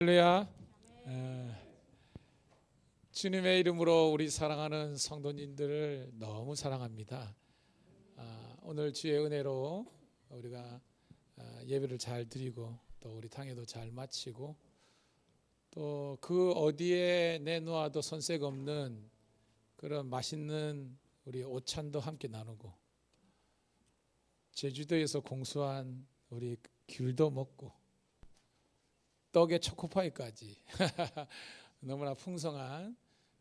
할렐루야. 주님의 이름으로 우리 사랑하는 성도님들을 너무 사랑합니다. 오늘 주의 은혜로 우리가 예배를 잘 드리고 또 우리 당회도 잘 마치고 또 그 어디에 내놓아도 손색 없는 그런 맛있는 우리 오찬도 함께 나누고 제주도에서 공수한 우리 귤도 먹고 떡에 초코파이까지 너무나 풍성한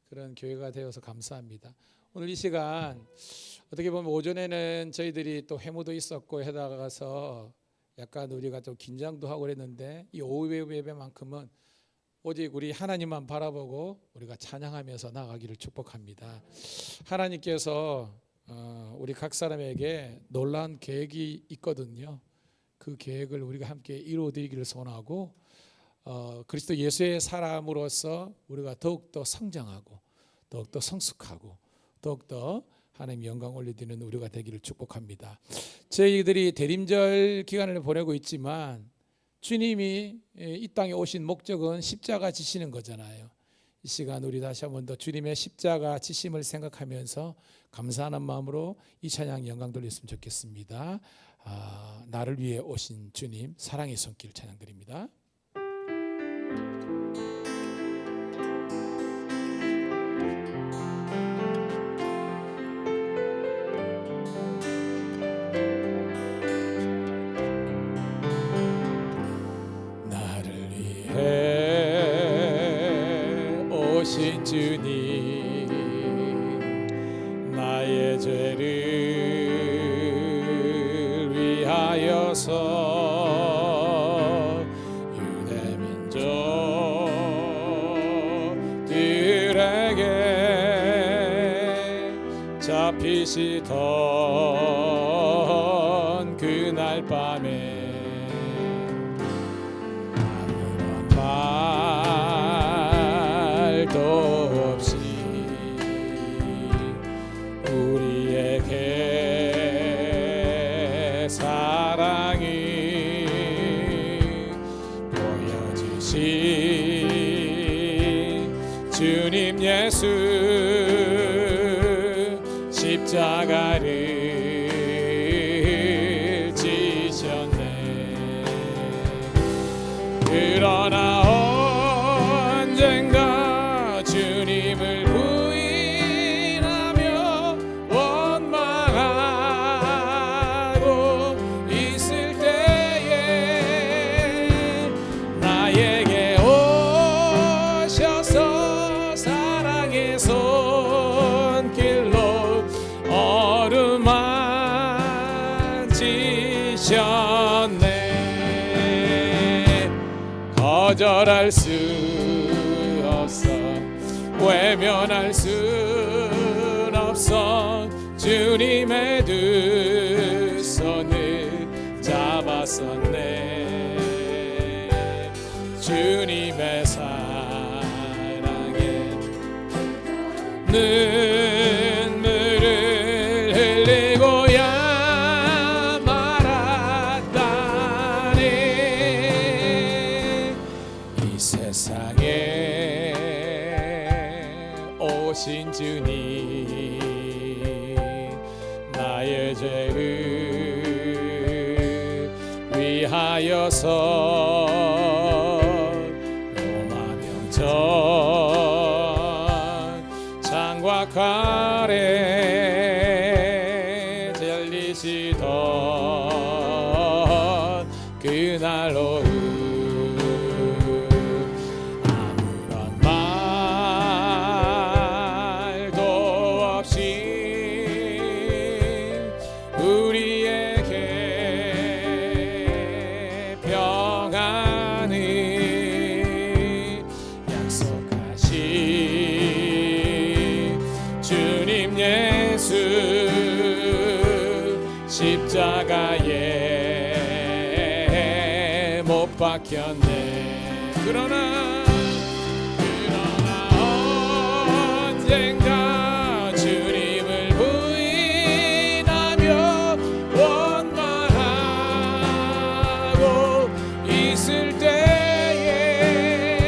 그런 교회가 되어서 감사합니다. 오늘 이 시간 어떻게 보면 오전에는 저희들이 또 회무도 있었고 해다가서 약간 우리가 좀 긴장도 하고 그랬는데 이 오후 예배만큼은 오직 우리 하나님만 바라보고 우리가 찬양하면서 나가기를 축복합니다. 하나님께서 우리 각 사람에게 놀라운 계획이 있거든요. 그 계획을 우리가 함께 이루어드리기를 소원하고 그리스도 예수의 사람으로서 우리가 더욱더 성장하고 더욱더 성숙하고 더욱더 하나님 영광 올려드리는 우리가 되기를 축복합니다. 저희들이 대림절 기간을 보내고 있지만 주님이 이 땅에 오신 목적은 십자가 지시는 거잖아요. 이 시간 우리 다시 한 번 더 주님의 십자가 지심을 생각하면서 감사하는 마음으로 이 찬양 영광 돌렸으면 좋겠습니다. 나를 위해 오신 주님 사랑의 손길 찬양 드립니다. 오신 주님 나의 죄를 위하여서 유대 민족들에게 잡히시던 그날 밤에 없이 우리에게 사랑이 보여주신 주님 예수 십자가를 지셨네. 그러나 언젠가 주님을 부인하며 원망하고 있을 때에 나에게 오셔서 사랑의 손길로 어루만지셨네. 거절할 수 없어 외면할 순 없어 주님의 두 손을 잡았었네. 주님의 사랑에 눈물을 흘리고야 말았다네. 이 세상에 오신 주님 나의 죄를 위하여서 로마 명절 장과칼에 잘리시던 그날 오후 우리에게 평안을 약속하신 주님 예수 십자가에 못 박혔네. 그러나 언젠가 주님을 부인하며 원망하고 있을 때에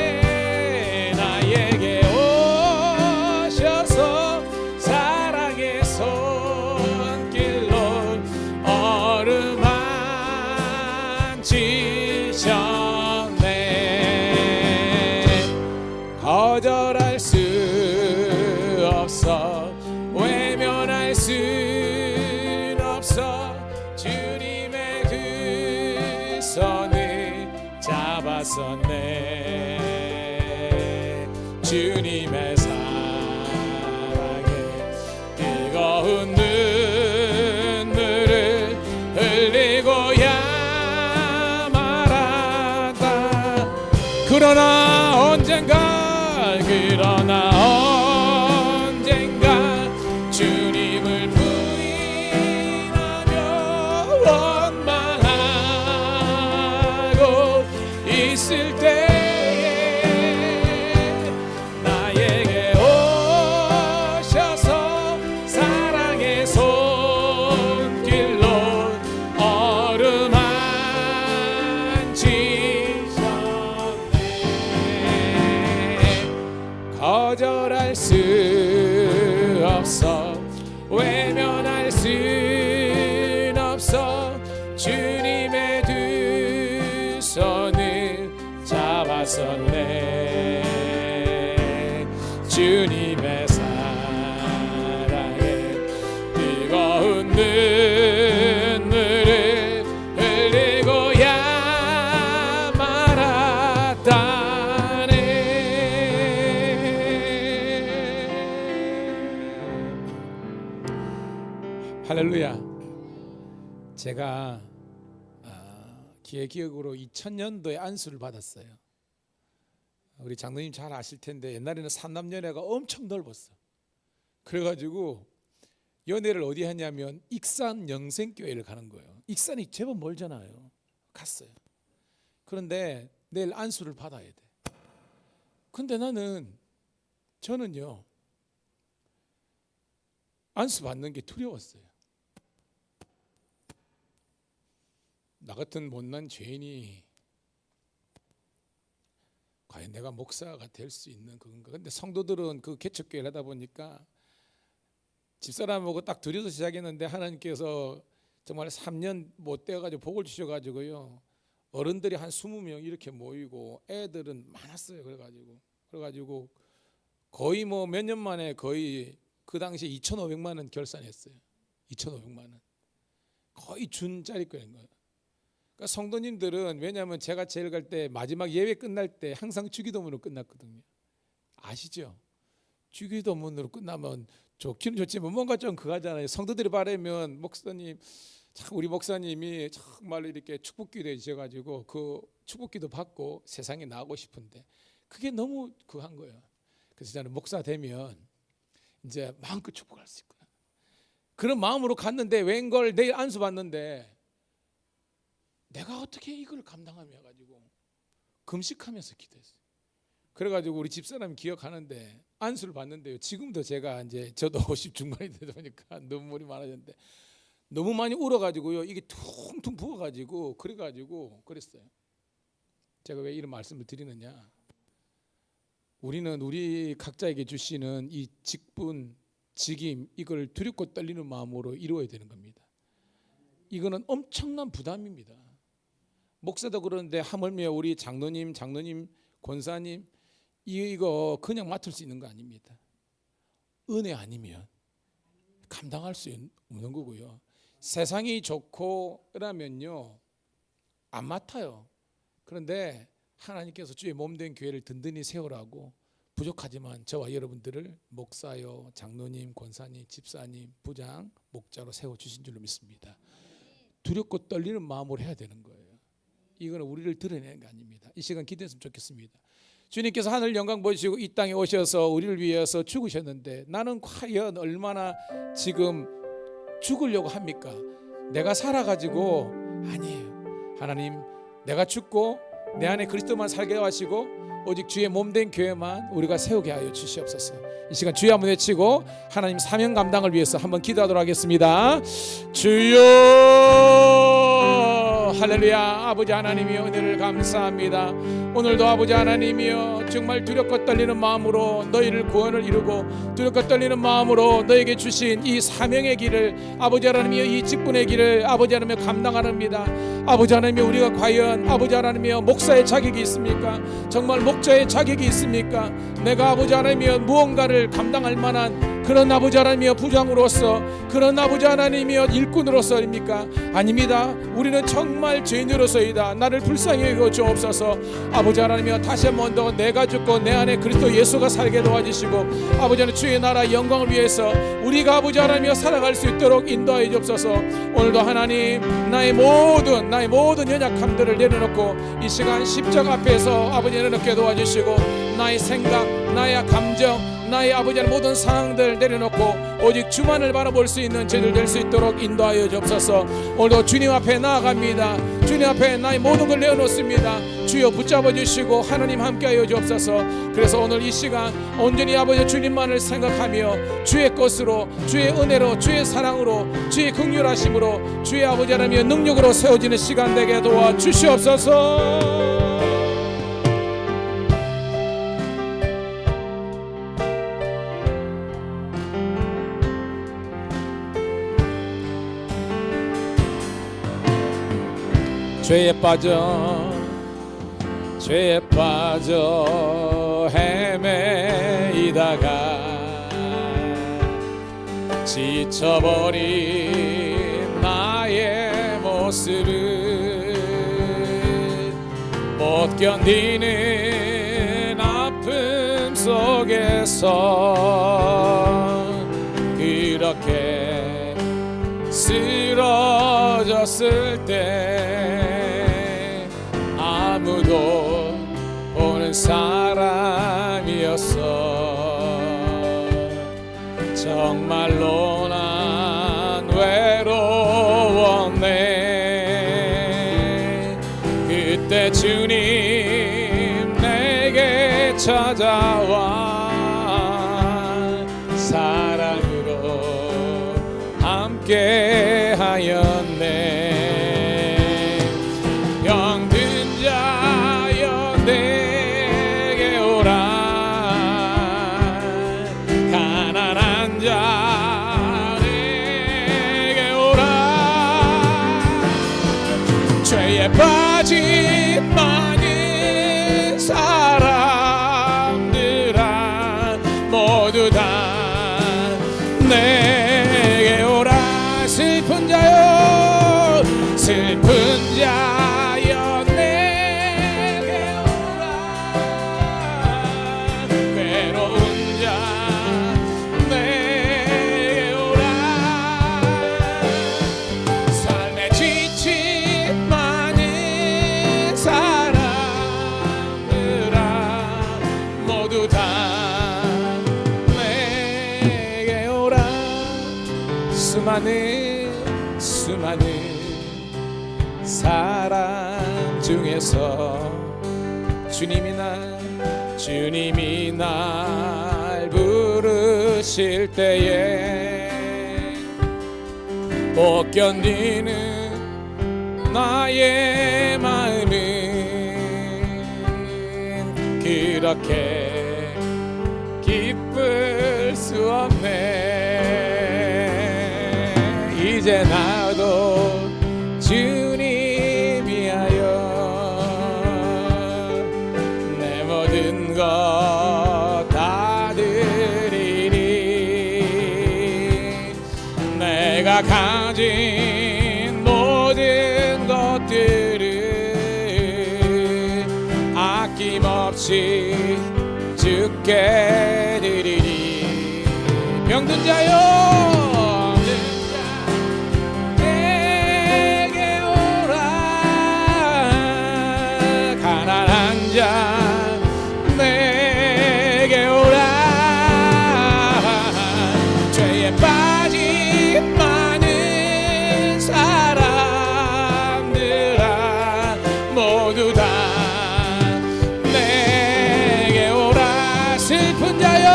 거절할 수 없어 외면할 수 없어 주님의 두 손을 잡았었네. 주님의 사랑에 뜨거운 눈물을 흘리고야 말았다. 그러나 언젠가 주님을 부인하며 원망하고 있을 때에 나에게 오셔서 사랑의 손길로 어루만지셨네. 거절할 수 없어 외면할 순 없어 주님의 두 손을 잡았었네. 주님의 사랑에 뜨거운 눈물을 흘리고야 말았다네. 할렐루야. 제가 기억으로 2000년도에 안수를 받았어요. 우리 장로님 잘 아실 텐데 옛날에는 삼남연회가 엄청 넓었어. 그래가지고 연회를 어디 하냐면 익산 영생교회를 가는 거예요. 익산이 제법 멀잖아요. 갔어요. 그런데 내일 안수를 받아야 돼. 근데 저는요 안수 받는 게 두려웠어요. 나 같은 못난 죄인이 과연 내가 목사가 될 수 있는 그건가. 근데 성도들은 그 개척교회를 하다 보니까 집사람하고 딱 둘이서 시작했는데 하나님께서 정말 3년 못 되어가지고 복을 주셔가지고요 어른들이 한 20명 이렇게 모이고 애들은 많았어요. 그래가지고 거의 뭐 몇 년 만에 거의 그 당시에 2,500만 원 결산했어요. 2,500만 원 거의 준짜리거인 거예요. 그러니까 성도님들은 왜냐하면 제가 제일 갈 때 마지막 예배 끝날 때 항상 주기도문으로 끝났거든요. 아시죠? 주기도문으로 끝나면 좋기는 좋지만 뭔가 좀 그거잖아요. 성도들이 바라면 목사님 참 우리 목사님이 정말 이렇게 축복기도 해주셔가지고 그 축복기도 받고 세상에 나가고 싶은데 그게 너무 그한 거예요. 그래서 저는 목사 되면 이제 마음껏 축복할 수 있구나 그런 마음으로 갔는데 웬걸 내일 안수 받는데 내가 어떻게 이걸 감당하며 가지고 금식하면서 기도했어요. 그래가지고 우리 집사람이 기억하는데 안수를 받는데요. 지금도 제가 이제 저도 50 중반이 되다 보니까 눈물이 많아졌는데 너무 많이 울어가지고요. 이게 퉁퉁 부어가지고 그랬어요. 제가 왜 이런 말씀을 드리느냐? 우리는 우리 각자에게 주시는 이 직분, 직임 이걸 두렵고 떨리는 마음으로 이루어야 되는 겁니다. 이거는 엄청난 부담입니다. 목사도 그러는데 하물며 우리 장로님, 권사님 이거 그냥 맡을 수 있는 거 아닙니다. 은혜 아니면 감당할 수 없는 거고요. 세상이 좋고 그러면요 안 맡아요. 그런데 하나님께서 주의 몸된 교회를 든든히 세우라고 부족하지만 저와 여러분들을 목사요, 장로님, 권사님, 집사님, 부장, 목자로 세워주신 줄로 믿습니다. 두렵고 떨리는 마음으로 해야 되는 거예요. 이거는 우리를 드러내는 게 아닙니다. 이 시간 기도했으면 좋겠습니다. 주님께서 하늘 영광 보시고 이 땅에 오셔서 우리를 위해서 죽으셨는데 나는 과연 얼마나 지금 죽으려고 합니까? 내가 살아가지고 아니에요. 하나님 내가 죽고 내 안에 그리스도만 살게 하시고 오직 주의 몸된 교회만 우리가 세우게 하여 주시옵소서. 이 시간 주여 한번 외치고 하나님 사명 감당을 위해서 한번 기도하도록 하겠습니다. 주여 할렐루야. 아버지 하나님이여 은혜를 감사합니다. 오늘도 아버지 하나님이여 정말 두렵고 떨리는 마음으로 너희를 구원을 이루고 두렵고 떨리는 마음으로 너에게 주신 이 사명의 길을 아버지 하나님이여 이 직분의 길을 아버지 하나님이여 감당합니다. 아버지 하나님이여 우리가 과연 아버지 하나님이여 목사의 자격이 있습니까? 정말 목자의 자격이 있습니까? 내가 아버지 하나님이여 무언가를 감당할 만한 그런 아버지 하나님이여 부장으로서 그런 아버지 하나님이여 일꾼으로서입니까? 아닙니다. 우리는 정말 죄인으로서이다. 나를 불쌍히 여겨 주옵소서. 아버지 하나님이여 다시 한 번 더 내가 죽고 내 안에 그리스도 예수가 살게 도와주시고 아버지 하나님 주의 나라 영광을 위해서 우리가 아버지 하나님이여 살아갈 수 있도록 인도하여 주옵소서. 오늘도 하나님 나의 모든 연약함들을 내려놓고 이 시간 십자가 앞에서 아버지 내려놓게 도와주시고 나의 생각 나의 감정 나의 아버지 하나님 모든 상황들 내려놓고 오직 주만을 바라볼 수 있는 저희들 될 수 있도록 인도하여 주옵소서. 오늘도 주님 앞에 나아갑니다. 주님 앞에 나의 모든 걸 내어놓습니다. 주여 붙잡아 주시고 하나님 함께하여 주옵소서. 그래서 오늘 이 시간 온전히 아버지 주님만을 생각하며 주의 것으로 주의 은혜로 주의 사랑으로 주의 긍휼하심으로 주의 아버지 하나님의 능력으로 세워지는 시간 되게 도와주시옵소서. 죄에 빠져 헤매이다가 지쳐버린 나의 모습을 못 견디는 아픔 속에서 그렇게 쓰러졌을 때 아무도 보는 사람이었어. 정말로 난 외로웠네. 그때 주님 내게 찾아와 사랑으로 함께 하였네. 빠진 많은 사람들아 모두 다 내게 오라. 슬픈 자여 내게 오라. 외로운 자 내게 오라. 삶에 지친 사람들아 모두 다 내게 오라. 수많은 사람 중에서 주님이 날 부르실 때에 못 견디는 나의 마음은 그렇게 기쁠 수 없네. 이제 나도 주님이 하여 내 모든 것 다 드리리. 내가 가진 모든 것들을 아낌없이 주께 드리리. 병든 자여 내게 오라. 가난한 자 내게 오라. 죄에 빠진 많은 사람들아 모두 다 슬픈 자여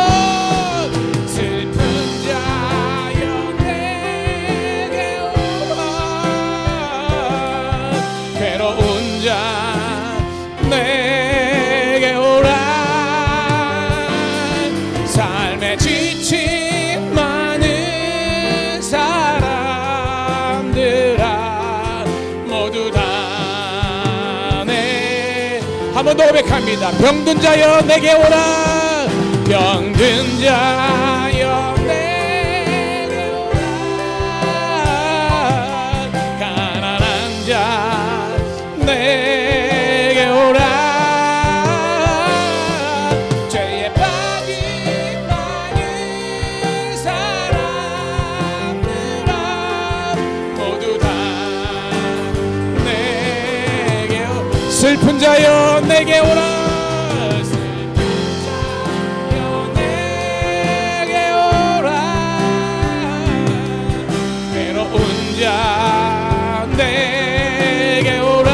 고백합니다. 병든 자여 내게 오라. 병든 자여 내게 오라. 가난한 자 내게 오라. 죄에 빠진 많은 사람들아 모두 다 내게 오라. 슬픈 자여 내게 오라. 내게 오라.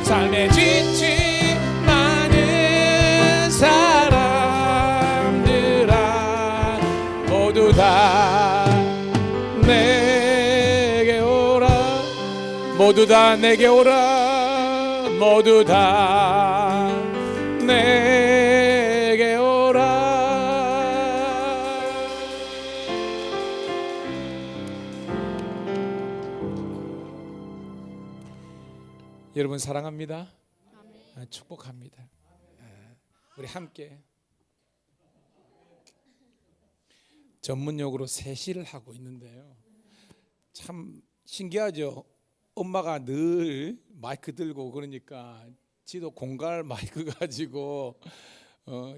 삶에 지친 많은 사람들아 모두 다 내게 오라. 모두 다 내게 오라. 모두 다 내게 오라. 여러분 사랑합니다. 축복합니다. 우리 함께 전문용어로 세시를 하고 있는데요. 참 신기하죠. 엄마가 늘 마이크 들고 그러니까 지도 공갈 마이크 가지고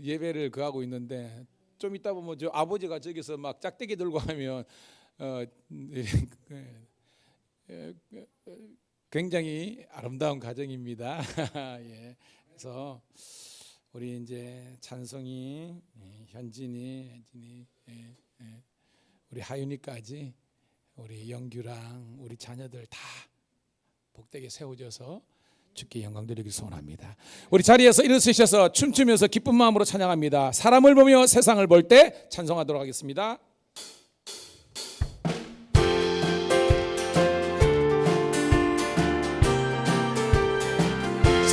예배를 하고 있는데 좀 이따 보면 저 아버지가 저기서 막 짝대기 들고 하면 굉장히 아름다운 가정입니다. 예. 그래서 우리 이제 찬송이, 현진이, 우리 하윤이까지 우리 영규랑 우리 자녀들 다 복되게 세워져서 주께 영광 드리기 소원합니다. 우리 자리에서 일어서셔서 춤추면서 기쁜 마음으로 찬양합니다. 사람을 보며 세상을 볼 때 찬송하도록 하겠습니다.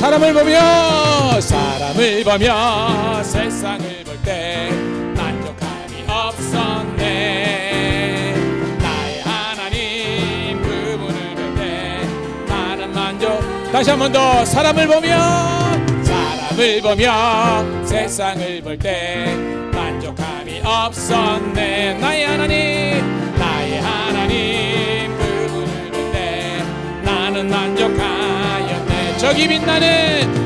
사람을 보며 세상을 볼 때 만족함이 없었네. 나의 하나님 그분을 볼 때 나는 만족. 다시 한 번 더. 사람을 보며 세상을 볼 때 만족함이 없었네. 나의 하나님 그분을 볼 때 나는 만족하였네. 저기 빛나는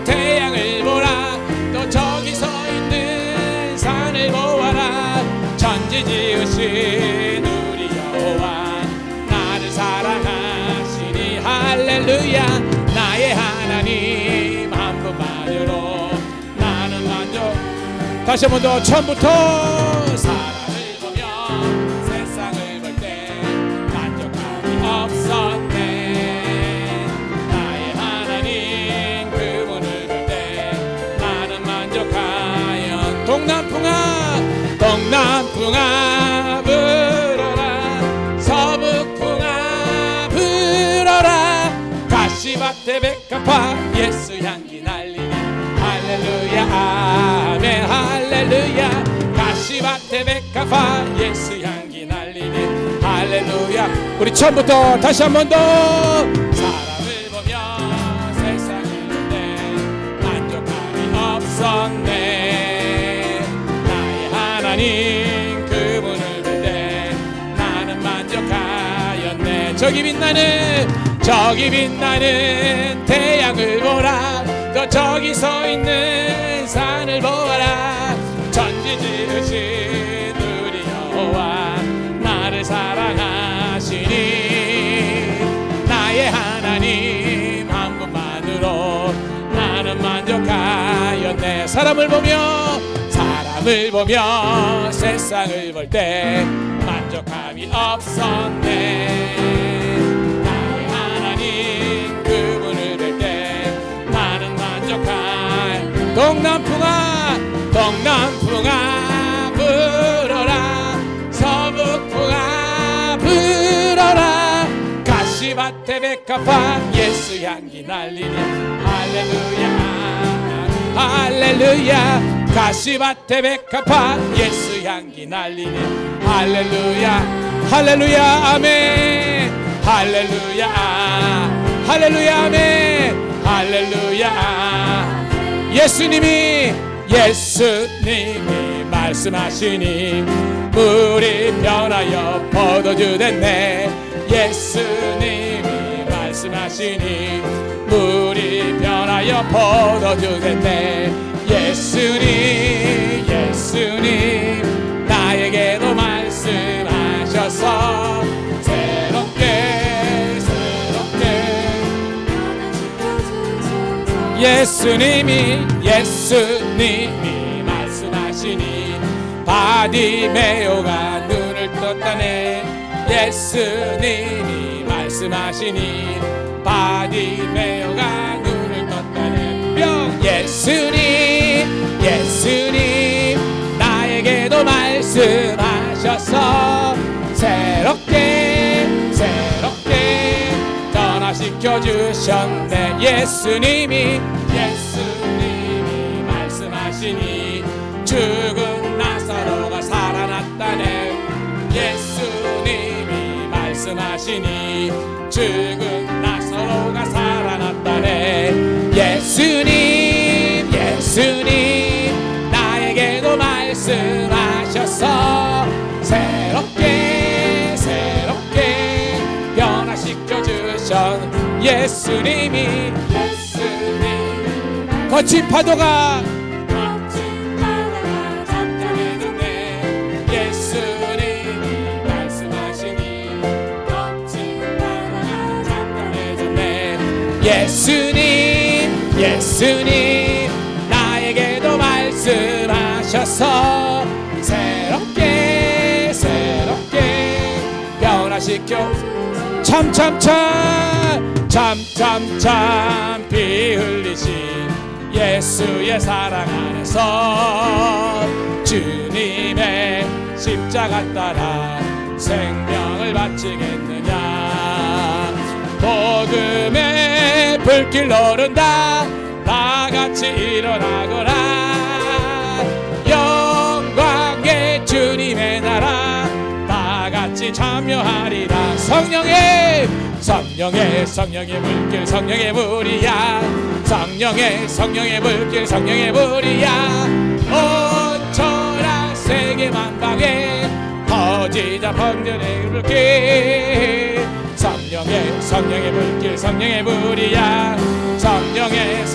태양을 보라. 또 저기 서 있는 산을 보아라. 천지 지으신 우리 여호와 나를 사랑하시니 할렐루야. 나의 하나님 한 분만으로 나는 만족. 다시 한 번 더. 처음부터. 사람을 보며 세상을 볼 때 만족함이 없었네. 동남풍아 불어라. 서북풍아 불어라. 가시밭에 백합화 예수 향기 날리니 할렐루야 아멘 할렐루야. 가시밭에 백합화 예수 향기 날리니 할렐루야. 우리 처음부터 다시 한 번 더. 사람을 보며 세상을 볼 때 만족함이 없었네. 하나님 그분을 볼 때 나는 만족하였네. 저기 빛나는 태양을 보라. 또 저기 서 있는 산을 보아라. 천지 지으신 우리 여호와 나를 사랑하시니 나의 하나님 한 분만으로 나는 만족하였네. 사람을 보며 세상을 볼 때 만족함이 없었네. 나의 하나님 그분을 볼 때 나는 만족할. 동남풍아 불어라. 서북풍아 불어라. 가시밭에 백합화 예수 향기 날리니 할렐루야 할렐루야. 가시밭에 백합화 예수 향기 날리니 할렐루야 할렐루야 아멘 할렐루야 할렐루야 아멘. 할렐루야. 예수님이 말씀하시니 물이 변하여 포도주 됐네. 예수님이 말씀하시니 물이 변하여 포도주 됐네. 예수님 나에게도 말씀하셔서 새롭게 예수님이 말씀하시니 바디메오가 눈을 떴다네. 예수님이 말씀하시니 바디메오가 눈을 떴다네. 뿅. 예수님 나에게도 말씀하셔서 새롭게 변화시켜 주셨네. 예수님이 말씀하시니 죽은 나사로가 살아났다네. 예수님이 말씀하시니 죽은 나사로가 살아났다네. 예수님 나에게도 말씀하셔서 새롭게 변화시켜 주셨네. 예수님이 거친 파도가 잠잠해졌네. 예수님이 말씀하시니 거친 파도가 잠잠해졌네. 예수님 나에게도 말씀하셔서 새롭게 변화시켜 참참참 피 흘리신 예수의 사랑 안에서 주님의 십자가 따라 생명을 바치겠느냐. 복음의 불길 오른다. 다같이 일어나거라. 영광의 주님의 나라 다같이 참여하리라. 성령의 불길 성령의 불이야. 성령의 불길 성령의 불이야. 온 천하 세계 만방에 퍼지자 번전의 불길. 성령의 불길 성령의 불이야. 성령의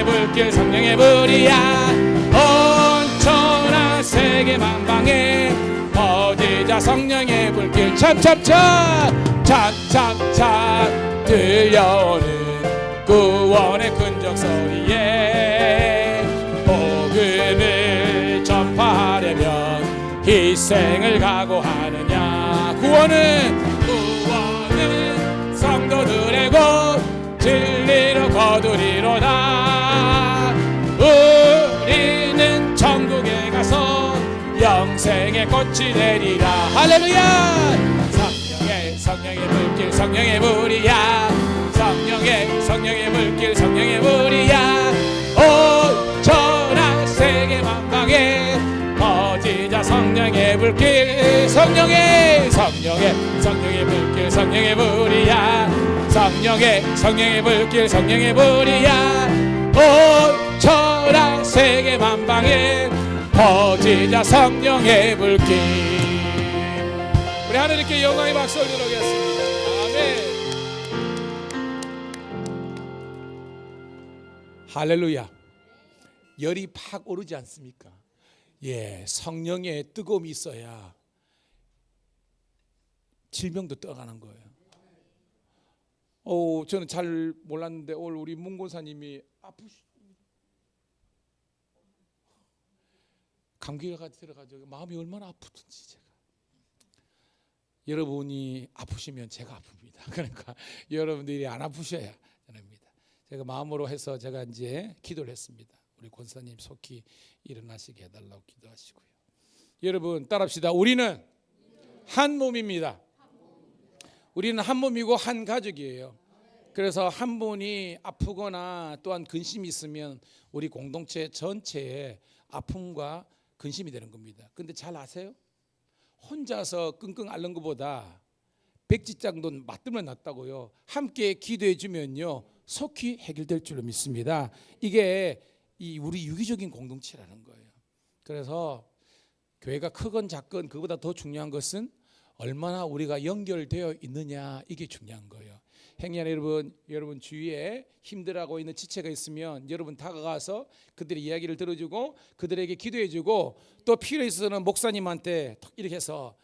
불길 성령의 불이야. 온 천하 세계 만방에 퍼지자 성령의 불길. 참참참 들려오는 구원의 근정 소리에 복음을 전파하려면 희생을 각오하느냐. 구원은 성도들의 곳 진리로 거두리로다. 우리는 천국에 가서 영생의 꽃이 되리라. 할렐루야. 성령의 불길 성령의 불이야. 성령의 불길 성령의 불이야. 온 천하 세계 만방에 퍼지자 성령의 불길. 성령의 불길 성령의 불이야. 성령의 불길 성령의 불이야. 온 천하 세계 만방에 퍼지자 성령의 불길. 우리 하나님께 영광의 박수 올려드리겠습니다. 아멘. 할렐루야. 열이 팍 오르지 않습니까? 예, 성령의 뜨거움이 있어야 질병도 떠가는 거예요. 저는 잘 몰랐는데 오늘 우리 문고사님이 감기가 들어가지고 마음이 얼마나 아프든지 제가. 여러분이 아프시면 제가 아픕니다. 그러니까 여러분들이 안 아프셔야 됩니다. 제가 마음으로 해서 제가 이제 기도를 했습니다. 우리 권사님 속히 일어나시게 해달라고 기도하시고요. 여러분 따라합시다. 우리는 한 몸입니다. 우리는 한 몸이고 한 가족이에요. 그래서 한 분이 아프거나 또한 근심이 있으면 우리 공동체 전체에 아픔과 근심이 되는 겁니다. 근데 잘 아세요? 혼자서 끙끙 앓는 것보다 백지장도 맞들면 낫다고요. 함께 기도해 주면요 속히 해결될 줄로 믿습니다. 이게 우리 유기적인 공동체라는 거예요. 그래서 교회가 크건 작건 그보다 더 중요한 것은 얼마나 우리가 연결되어 있느냐, 이게 중요한 거예요. 행여 여러분 주위에 힘들어하고 있는 지체가 있으면 여러분 다가가서 그들의 이야기를 들어주고 그들에게 기도해주고, 또 필요에 있어서는 목사님한테 이렇게 해서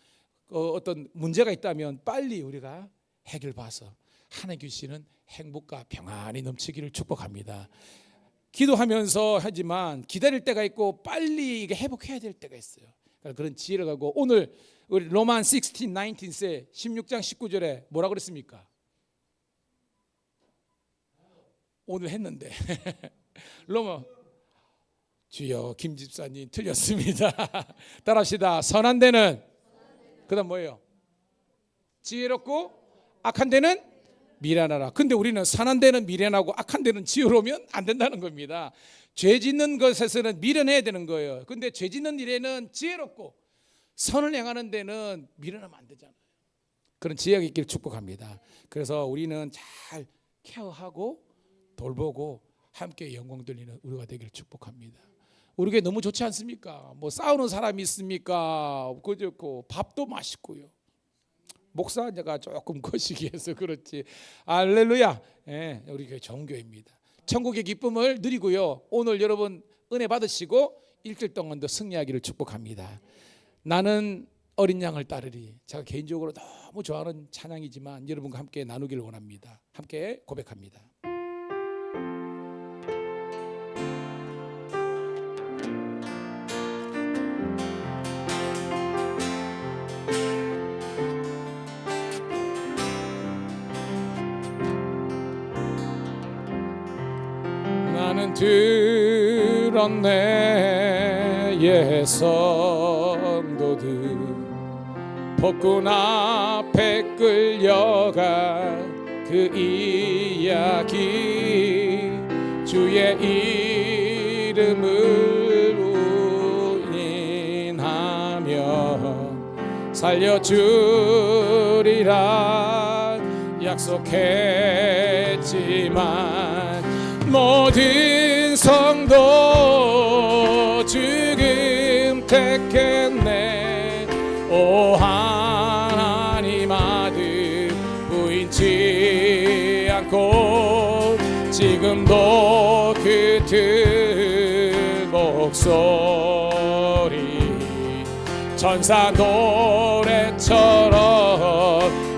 어떤 문제가 있다면 빨리 우리가 해결봐서 하나님 주시는 행복과 평안이 넘치기를 축복합니다. 기도하면서 하지만 기다릴 때가 있고 빨리 이게 회복해야 될 때가 있어요. 그런 지혜를 가고, 오늘 우리 로만 16:19세 16장 19절에 뭐라고 그랬습니까? 오늘 했는데 로마, 주여 김 집사님 틀렸습니다. 따라합시다. 선한 데는, 그다음 뭐예요? 지혜롭고 악한 데는 미련하라. 근데 우리는 선한 데는 미련하고 악한 데는 지혜로우면 안 된다는 겁니다. 죄 짓는 것에서는 미련해야 되는 거예요. 근데 죄 짓는 일에는 지혜롭고 선을 행하는 데는 미련하면 안 되잖아요. 그런 지혜가 있기를 축복합니다. 그래서 우리는 잘 케어하고 돌보고 함께 영광 돌리는 우리가 되기를 축복합니다. 우리 교회 너무 좋지 않습니까? 뭐 싸우는 사람이 있습니까? 그렇고 밥도 맛있고요. 목사가 조금 거시기해서 그렇지. 할렐루야. 예, 우리 교회 좋은 교회입니다. 천국의 기쁨을 누리고요. 오늘 여러분 은혜 받으시고 일주일 동안 더 승리하기를 축복합니다. 나는 어린 양을 따르리. 제가 개인적으로 너무 좋아하는 찬양이지만 여러분과 함께 나누기를 원합니다. 함께 고백합니다. 나는 들었네 예선도들 폭군 앞에 끌려가 그 이야기, 주의 이름을 우인하며 살려주리라 약속했지만 모든 성도 지금 택했네. 오 하나님 아들 부인치 않고 지금도 그들 목소리 천사 노래처럼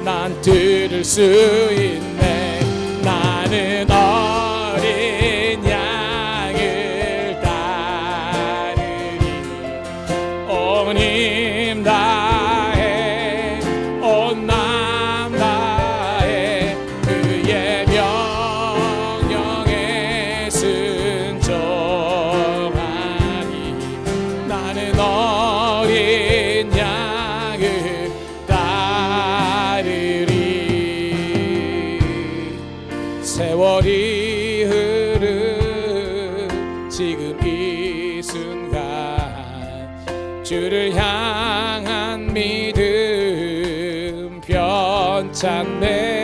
난 들을 수 있네. 나는 어린 양을 따르니 온 힘 다해 온 맘 다해 그의 명령에 순종하니 나는 어린 양을 따르리. 세월이 흐른 지금 이 순간 주를 향한 믿음 편찮네.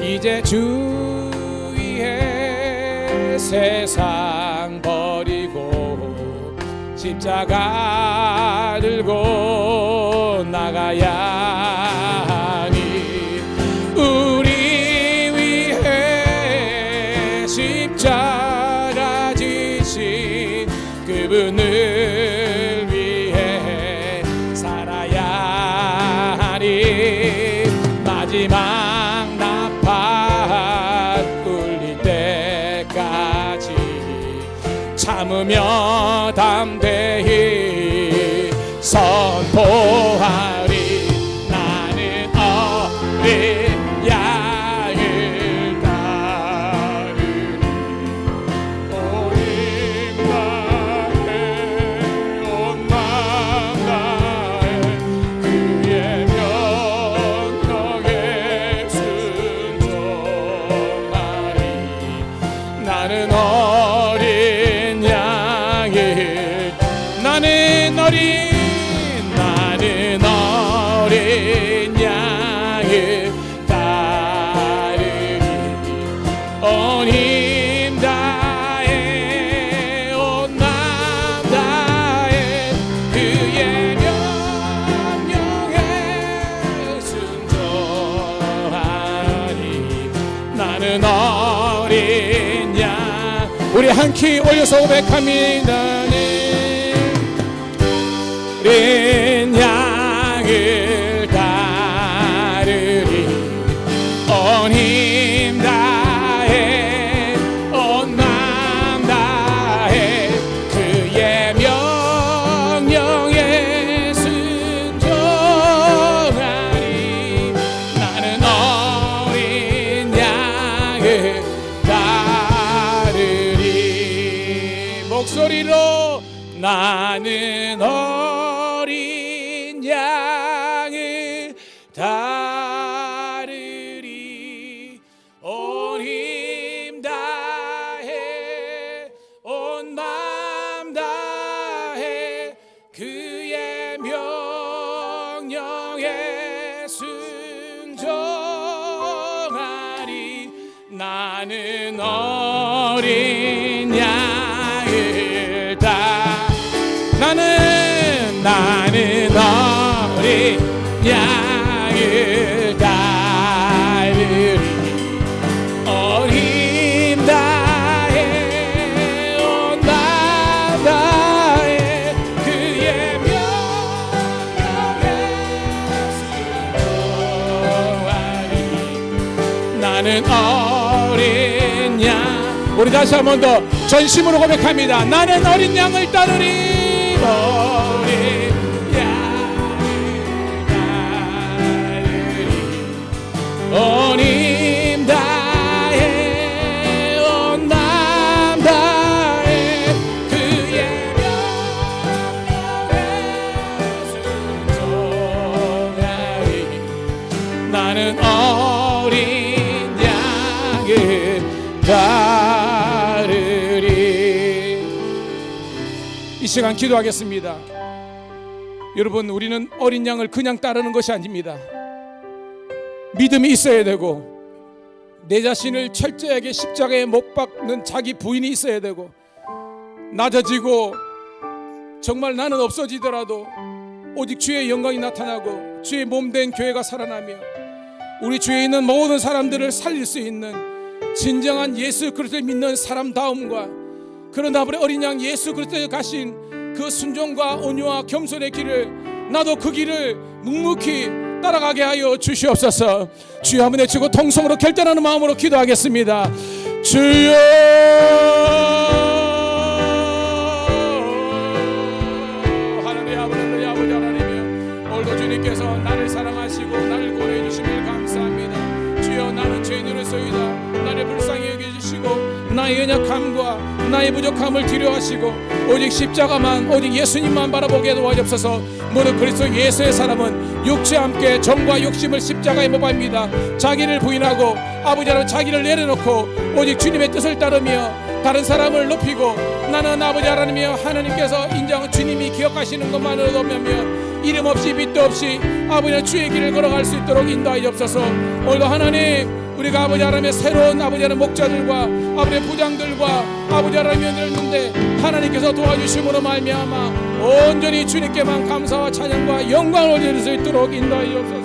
이제 주 위에 세상 버리고 십자가 들고 나가야 하니 우리 십자가 지신 그분을 위해 살아야 하니 마지막 나팔 울릴 때까지 참으며 담대히 선포하리. 나는 어린 나는 어린 양 우리 한 키 올려서 고백합니다. 어린 양을 따르리 온 힘 다해 온 마음 다해 그의 명령에 순종하리 나는 어린 양을 따르리 목소리로 나는 어린 양을 따르리 온 힘 다해 온 마음 다해 그의 명령에 순종하리 나는 어린 양을 나는 어린 양을 따르리 온 힘 다해 온 마음 다해 그의 명령에 순종하리 나는 어린 양 우리 다시 한 번 더 전심으로 고백합니다. 나는 어린 양을 따르리 어린 양을 따르리 온 힘 다해 온 마음 다해 그의 명령에 순종하리 나는 어린 양을 따르리. 이 시간 기도하겠습니다. 여러분 우리는 어린 양을 그냥 따르는 것이 아닙니다. 믿음이 있어야 되고 내 자신을 철저하게 십자가에 못 박는 자기 부인이 있어야 되고 낮아지고 정말 나는 없어지더라도 오직 주의 영광이 나타나고 주의 몸된 교회가 살아나며 우리 주에 있는 모든 사람들을 살릴 수 있는 진정한 예수 그리스도를 믿는 사람다움과 그런 아버지 어린 양 예수 그리스도에 가신 그 순종과 온유와 겸손의 길을 나도 그 길을 묵묵히 따라가게 하여 주시옵소서. 주여 한번 외치고 통성으로 결단하는 마음으로 기도하겠습니다. 주여 하나님 아버지 하나님이여 오늘도 주님께서 나를 사랑하시고 나를 고려해 주심을 감사합니다. 주여 나는 죄인으로서이다. 나를 불쌍히 여겨주시고 나의 연약함과 나의 부족함을 뒤로하시고 오직 십자가만 오직 예수님만 바라보게 도와주옵소서. 무릇 그리스도 예수의 사람은 육체와 함께 정과 욕심을 십자가에 못 박습니다. 자기를 부인하고 아버지 하나님 자기를 내려놓고 오직 주님의 뜻을 따르며 다른 사람을 높이고 나는 아버지 하나님이여 하나님께서 인정한 주님이 기억하시는 것만으로도 몇몇 이름 없이 빛도 없이 아버지 주의 길을 걸어갈 수 있도록 인도하여 주옵소서. 오늘도 하나님 우리가 아버지 하나님의 새로운 아버지 하나님 목자들과 아버지 부장들과 아버지 하나님이 되었는데 하나님께서 도와주심으로 말미암아 온전히 주님께만 감사와 찬양과 영광을 올릴 수 있도록 인도하여 주옵소서.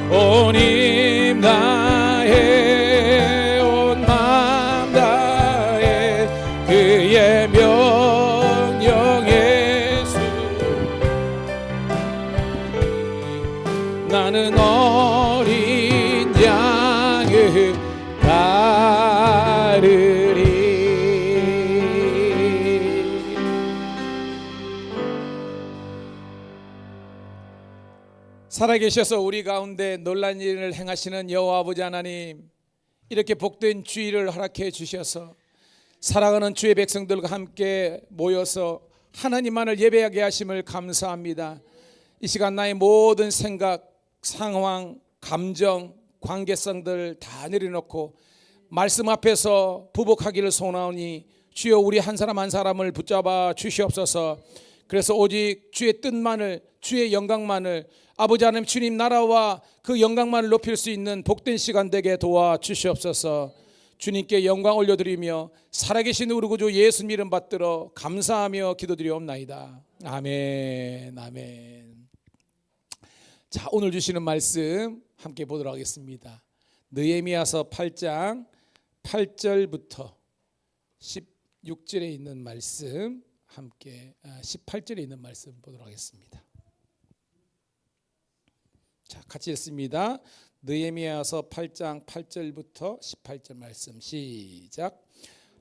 온 힘 다해 온 마음 다해 그의 명령에 순종하리 나는 어린 양을 따르리. 살아계셔서 우리 가운데 놀란 일을 행하시는 여호와 아버지 하나님, 이렇게 복된 주일을 허락해 주셔서 살아가는 주의 백성들과 함께 모여서 하나님만을 예배하게 하심을 감사합니다. 이 시간 나의 모든 생각, 상황, 감정, 관계성들 다 내려놓고 말씀 앞에서 부복하기를 소원하오니 주여 우리 한 사람 한 사람을 붙잡아 주시옵소서. 그래서 오직 주의 뜻만을, 주의 영광만을, 아버지 하나님 주님 나라와 그 영광만을 높일 수 있는 복된 시간 되게 도와주시옵소서. 주님께 영광 올려드리며 살아계신 우리 구주 예수님 이름 받들어 감사하며 기도드리옵나이다. 아멘. 아멘. 자, 오늘 주시는 말씀 함께 보도록 하겠습니다. 느헤미야서 8장 8절부터 16절에 있는 말씀 함께 18절에 있는 말씀 보도록 하겠습니다. 자, 같이 읽습니다. 느헤미야서 8장 8절부터 18절 말씀 시작.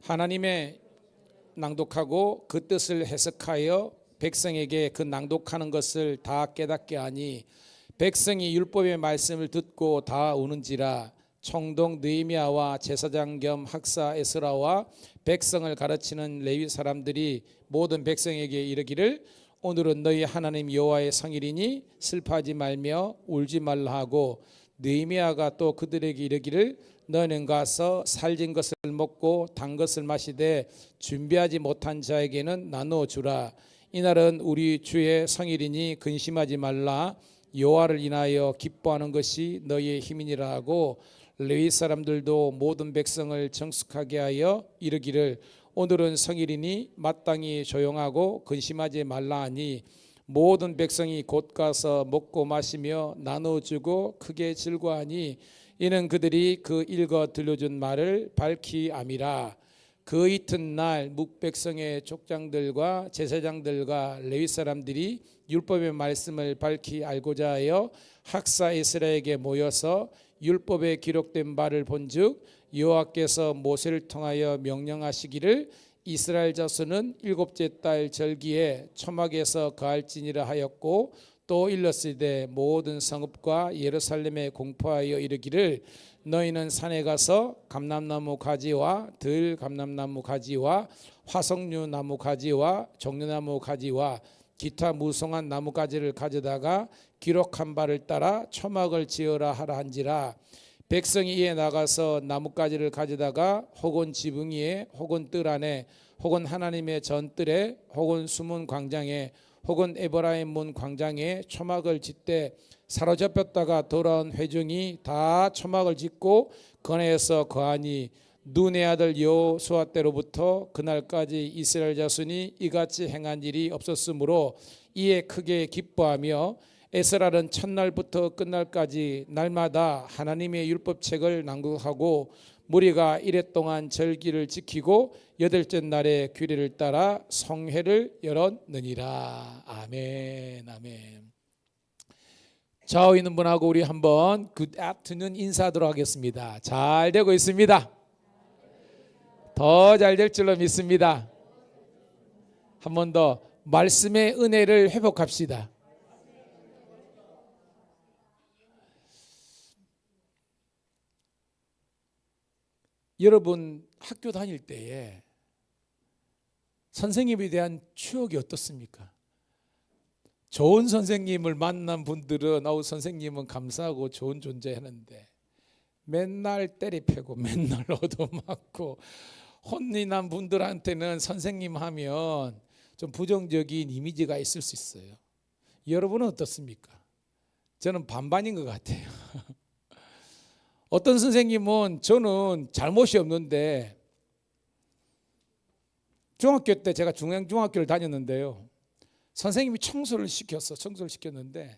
하나님의 낭독하고 그 뜻을 해석하여 백성에게 그 낭독하는 것을 다 깨닫게 하니 백성이 율법의 말씀을 듣고 다 우는지라. 총독 느헤미야와 제사장 겸 학사 에스라와 백성을 가르치는 레위 사람들이 모든 백성에게 이르기를 오늘은 너희 하나님 여호와의 성일이니 슬퍼하지 말며 울지 말라 하고, 느헤미야가 또 그들에게 이르기를 너희는 가서 살진 것을 먹고 단 것을 마시되 준비하지 못한 자에게는 나누어 주라. 이날은 우리 주의 성일이니 근심하지 말라. 여호와를 인하여 기뻐하는 것이 너희의 힘이니라 하고, 레위 사람들도 모든 백성을 정숙하게 하여 이르기를 오늘은 성일이니 마땅히 조용하고 근심하지 말라 하니, 모든 백성이 곧 가서 먹고 마시며 나눠주고 크게 즐거워하니 이는 그들이 그 읽어 들려준 말을 밝히 암이라. 그 이튿날 묵백성의 족장들과 제사장들과 레위 사람들이 율법의 말씀을 밝히 알고자 하여 학사 에스라에게 모여서 율법에 기록된 바를 본즉 여호와께서 모세를 통하여 명령하시기를 이스라엘 자손은 일곱째 달 절기에 초막에서 거할지니라 하였고, 또 일렀으되 모든 성읍과 예루살렘에 공포하여 이르기를 너희는 산에 가서 감람나무 가지와 들 감람나무 가지와 화석류 나무 가지와 종려나무 가지와 기타 무성한 나무 가지를 가져다가 기록한 바를 따라 초막을 지어라 하라 한지라. 백성이 이에 나가서 나뭇가지를 가져다가 혹은 지붕 위에 혹은 뜰 안에 혹은 하나님의 전뜰에 혹은 숨은 광장에 혹은 에브라임 문 광장에 초막을 짓되 사로잡혔다가 돌아온 회중이 다 초막을 짓고 거내에서 거하니, 눈의 아들 여호수아 때로부터 그날까지 이스라엘 자손이 이같이 행한 일이 없었으므로 이에 크게 기뻐하며 에스라는 첫날부터 끝날까지 날마다 하나님의 율법책을 낭독하고 무리가 이레 동안 절기를 지키고 여덟째 날에 규례를 따라 성회를 열었느니라. 아멘. 아멘. 좌우에 있는 분하고 우리 한번 good afternoon 인사하도록 하겠습니다. 잘 되고 있습니다. 더 잘 될 줄로 믿습니다. 한 번 더 말씀의 은혜를 회복합시다. 여러분 학교 다닐 때에 선생님에 대한 추억이 어떻습니까? 좋은 선생님을 만난 분들은 선생님은 감사하고 좋은 존재 하는데 맨날 때리패고 맨날 얻어맞고 혼이 난 분들한테는 선생님 하면 좀 부정적인 이미지가 있을 수 있어요. 여러분은 어떻습니까? 저는 반반인 것 같아요. 어떤 선생님은 저는 잘못이 없는데, 중학교 때 제가 중앙중학교를 다녔는데요, 선생님이 청소를 시켰는데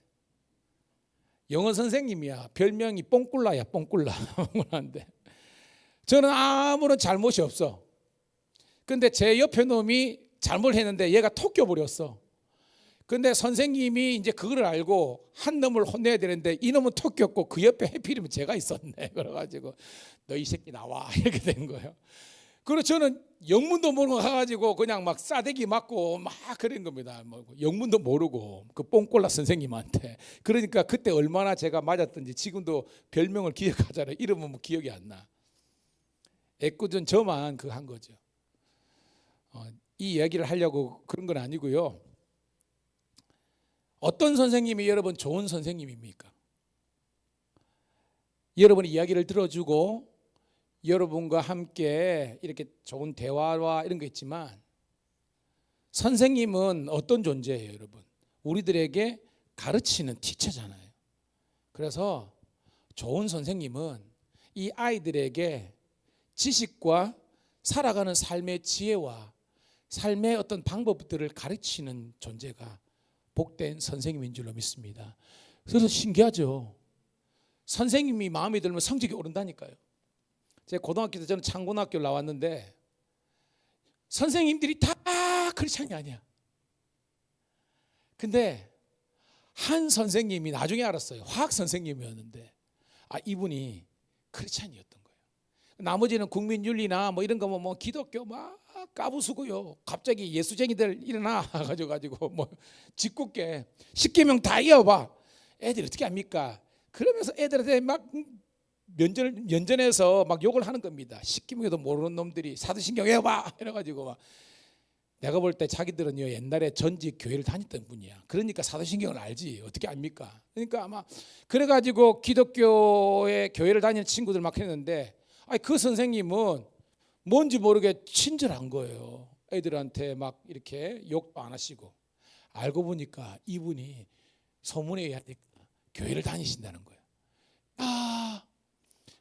영어 선생님이야. 별명이 뽕꿀라야. 뽕꿀라. 뽕꿀라인데 저는 아무런 잘못이 없어. 근데 제 옆에 놈이 잘못했는데 얘가 톡 껴버렸어. 근데 선생님이 이제 그걸 알고 한 놈을 혼내야 되는데 이 놈은 톡 꼈고 그 옆에 해필이면 제가 있었네. 그래가지고 너 이 새끼 나와 이렇게 된 거예요. 그리고 저는 영문도 모르고 가가지고 그냥 막 싸대기 맞고 막 그런 겁니다. 영문도 모르고 그 뽕꼴라 선생님한테. 그러니까 그때 얼마나 제가 맞았던지 지금도 별명을 기억하잖아요. 이름은 뭐 기억이 안 나. 애꿎은 저만 그 한 거죠. 이 이야기를 하려고 그런 건 아니고요. 어떤 선생님이 여러분 좋은 선생님입니까? 여러분 이야기를 들어주고 여러분과 함께 이렇게 좋은 대화와 이런 거 있지만 선생님은 어떤 존재예요, 여러분? 우리들에게 가르치는 티처잖아요. 그래서 좋은 선생님은 이 아이들에게 지식과 살아가는 삶의 지혜와 삶의 어떤 방법들을 가르치는 존재가 복된 선생님인 줄로 믿습니다. 그래서 신기하죠. 선생님이 마음에 들면 성적이 오른다니까요. 제가 고등학교 때 저는 창고등학교를 나왔는데 선생님들이 다 크리스찬이 아니야. 근데 한 선생님이 나중에 알았어요. 화학 선생님이었는데 이분이 크리스찬이었던 거예요. 나머지는 국민윤리나 뭐 이런 거 뭐 기독교 막 까부수고요. 갑자기 예수쟁이들 일어나 가지고 뭐 짓궂게 10계명 다 이어봐. 애들이 어떻게 합니까? 그러면서 애들한테 막 면전에서 막 욕을 하는 겁니다. 10계명에도 모르는 놈들이 사도신경 외워봐 이래가지고 막. 내가 볼 때 자기들은요 옛날에 전직 교회를 다녔던 분이야. 그러니까 사도신경을 알지 어떻게 압니까? 그러니까 아마 그래가지고 기독교의 교회를 다니는 친구들 막 했는데 그 선생님은 뭔지 모르게 친절한 거예요. 애들한테 막 이렇게 욕도 안 하시고. 알고 보니까 이분이 소문에 의하니까 교회를 다니신다는 거예요.